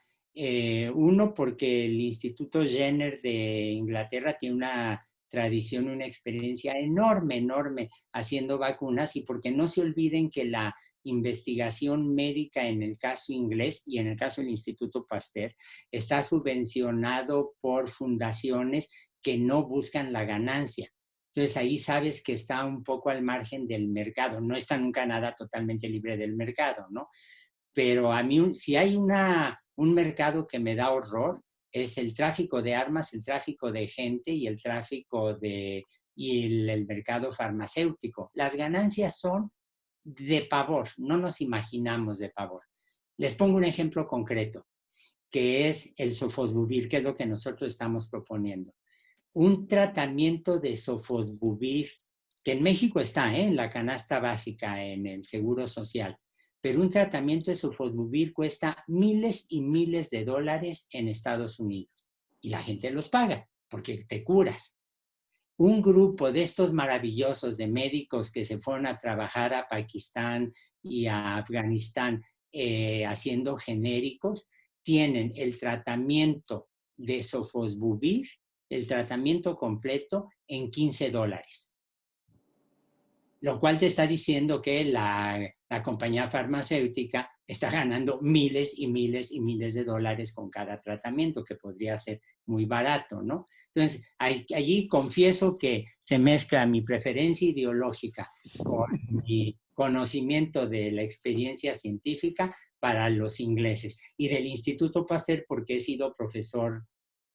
Speaker 3: Uno, porque el Instituto Jenner de Inglaterra tiene una tradición, una experiencia enorme, enorme haciendo vacunas, y porque no se olviden que la investigación médica en el caso inglés y en el caso del Instituto Pasteur está subvencionado por fundaciones que no buscan la ganancia. Entonces ahí sabes que está un poco al margen del mercado. No está nunca nada totalmente libre del mercado, ¿no? Pero a mí, si hay un mercado que me da horror, es el tráfico de armas, el tráfico de gente y el el mercado farmacéutico. Las ganancias son de pavor, no nos imaginamos de pavor. Les pongo un ejemplo concreto, que es el sofosbuvir, que es lo que nosotros estamos proponiendo. Un tratamiento de sofosbuvir, que en México está, en la canasta básica, en el Seguro Social, pero un tratamiento de sofosbuvir cuesta miles y miles de dólares en Estados Unidos. Y la gente los paga, porque te curas. Un grupo de estos maravillosos de médicos que se fueron a trabajar a Pakistán y a Afganistán haciendo genéricos, tienen el tratamiento de sofosbuvir, el tratamiento completo, en $15. Lo cual te está diciendo que la compañía farmacéutica está ganando miles y miles y miles de dólares con cada tratamiento, que podría ser muy barato, ¿no? Entonces, allí confieso que se mezcla mi preferencia ideológica con mi conocimiento de la experiencia científica para los ingleses, y del Instituto Pasteur, porque he sido profesor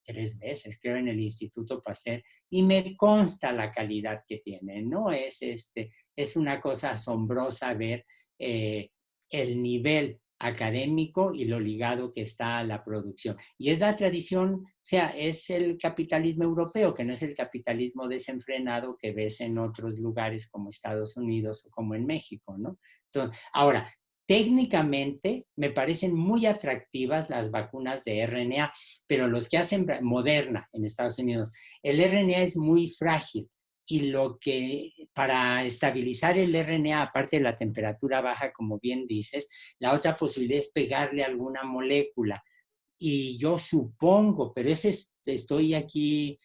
Speaker 3: 3 veces, creo, en el Instituto Pasteur, y me consta la calidad que tiene, ¿no? Es una cosa asombrosa ver el nivel académico y lo ligado que está a la producción. Y es la tradición, o sea, es el capitalismo europeo, que no es el capitalismo desenfrenado que ves en otros lugares como Estados Unidos o como en México, ¿no? Entonces, ahora, técnicamente me parecen muy atractivas las vacunas de RNA, pero los que hacen Moderna en Estados Unidos, el RNA es muy frágil, y lo que para estabilizar el RNA, aparte de la temperatura baja, como bien dices, la otra posibilidad es pegarle alguna molécula. Y yo supongo, pero estoy aquí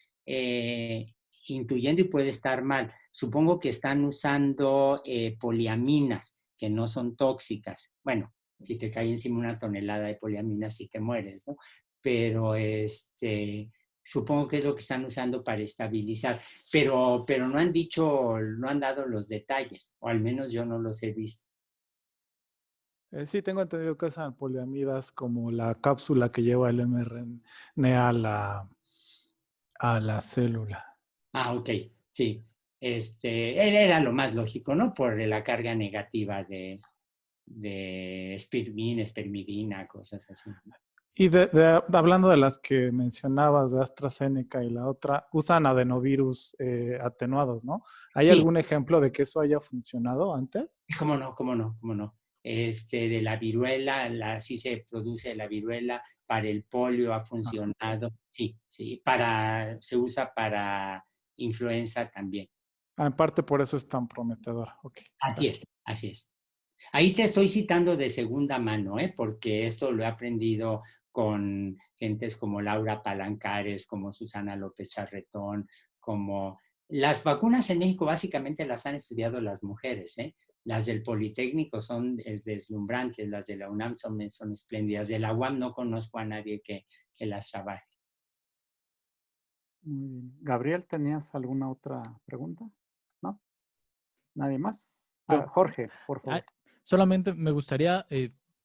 Speaker 3: intuyendo y puede estar mal, supongo que están usando poliaminas, que no son tóxicas. Bueno, si te cae encima una tonelada de poliaminas, sí te mueres, ¿no? Pero supongo que es lo que están usando para estabilizar, pero no han dicho, no han dado los detalles, o al menos yo no los he visto.
Speaker 6: Sí, tengo entendido que usan poliamidas como la cápsula que lleva el mRNA a la célula.
Speaker 3: Ah, ok, sí. Era lo más lógico, ¿no? Por la carga negativa de espermidina, cosas así.
Speaker 6: Y hablando de las que mencionabas, de AstraZeneca y la otra, usan adenovirus atenuados, ¿no? ¿Hay
Speaker 3: Sí.
Speaker 6: algún ejemplo de que eso haya funcionado antes?
Speaker 3: ¿Cómo no? ¿Cómo no? ¿Cómo no? De la viruela, sí se produce la viruela, para el polio ha funcionado, sí, se usa para influenza también.
Speaker 6: En parte por eso es tan prometedor. Okay.
Speaker 3: Así es, así es. Ahí te estoy citando de segunda mano, porque esto lo he aprendido con gentes como Laura Palancares, como Susana López Charretón, como... Las vacunas en México básicamente las han estudiado las mujeres, Las del Politécnico son deslumbrantes, las de la UNAM son espléndidas. De la UAM no conozco a nadie que las trabaje.
Speaker 2: Muy bien. Gabriel, ¿tenías alguna otra pregunta? ¿No? ¿Nadie más? Jorge, por favor.
Speaker 5: Solamente me gustaría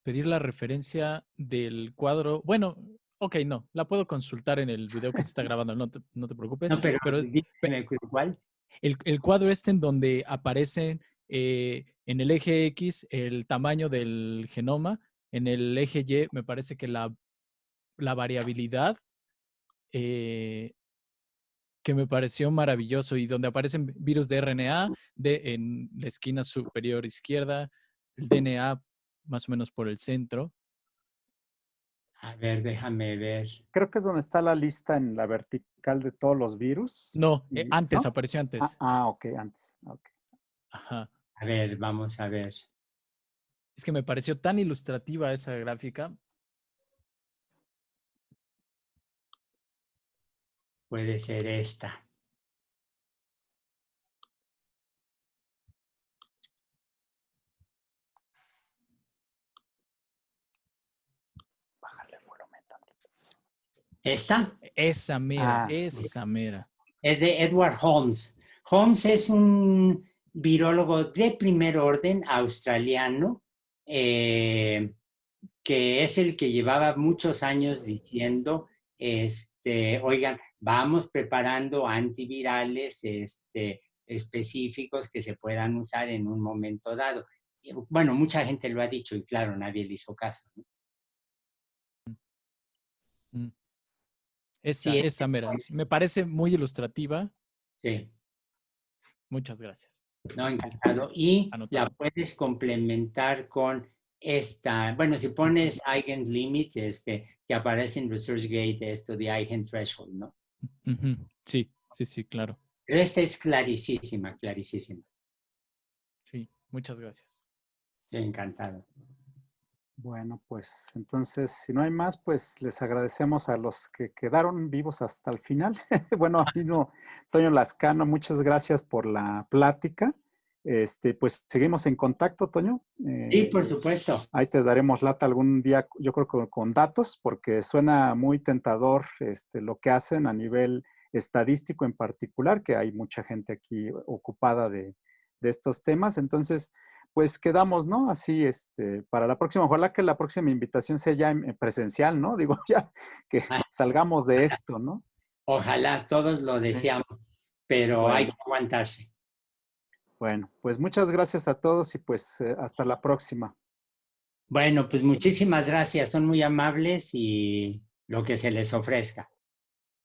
Speaker 5: pedir la referencia del cuadro. Bueno, ok, no, la puedo consultar en el video que se está grabando, no te preocupes.
Speaker 3: No, pero ¿cuál?
Speaker 5: El cuadro en donde aparecen en el eje X el tamaño del genoma, en el eje Y me parece que la variabilidad que me pareció maravilloso y donde aparecen virus de RNA en la esquina superior izquierda, el DNA más o menos por el centro.
Speaker 3: A ver, déjame ver.
Speaker 2: Creo que es donde está la lista en la vertical de todos los virus.
Speaker 5: No, antes,
Speaker 2: ¿no?
Speaker 5: apareció antes.
Speaker 2: Ok, antes. Okay.
Speaker 5: Ajá.
Speaker 3: A ver, vamos a ver.
Speaker 5: Es que me pareció tan ilustrativa esa gráfica.
Speaker 3: Puede ser esta.
Speaker 2: Bájale el volumen tantito.
Speaker 3: ¿Esta?
Speaker 5: Esa mera, esa mera.
Speaker 3: Es de Edward Holmes. Holmes es un virólogo de primer orden australiano que es el que llevaba muchos años diciendo, oigan, vamos preparando antivirales específicos que se puedan usar en un momento dado. Bueno, mucha gente lo ha dicho y claro, nadie le hizo caso, ¿no?
Speaker 5: Esa mera. Me parece muy ilustrativa.
Speaker 3: Sí.
Speaker 5: Muchas gracias.
Speaker 3: No, encantado. Y
Speaker 5: Anotado.
Speaker 3: la puedes complementar con esta. Bueno, si pones Eigenlimit, te aparece en ResearchGate esto de Eigen Threshold, ¿no?
Speaker 5: Sí, claro.
Speaker 3: Pero esta es clarísima, clarísima.
Speaker 5: Sí, muchas gracias.
Speaker 3: Sí, encantado.
Speaker 2: Bueno, pues entonces, si no hay más, pues les agradecemos a los que quedaron vivos hasta el final. Bueno, a mí no, Toño Lascano, muchas gracias por la plática. Pues seguimos en contacto, Toño.
Speaker 3: Sí, por supuesto.
Speaker 2: Ahí te daremos lata algún día, yo creo que con datos, porque suena muy tentador lo que hacen a nivel estadístico en particular, que hay mucha gente aquí ocupada de estos temas. Entonces, pues quedamos, ¿no? Así, para la próxima, ojalá que la próxima invitación sea ya en presencial, ¿no? Digo, ya que salgamos de esto, ¿no?
Speaker 3: Ojalá, todos lo deseamos, pero
Speaker 2: bueno,
Speaker 3: hay que aguantarse.
Speaker 2: Bueno, pues muchas gracias a todos y pues hasta la próxima.
Speaker 3: Bueno, pues muchísimas gracias, son muy amables y lo que se les ofrezca.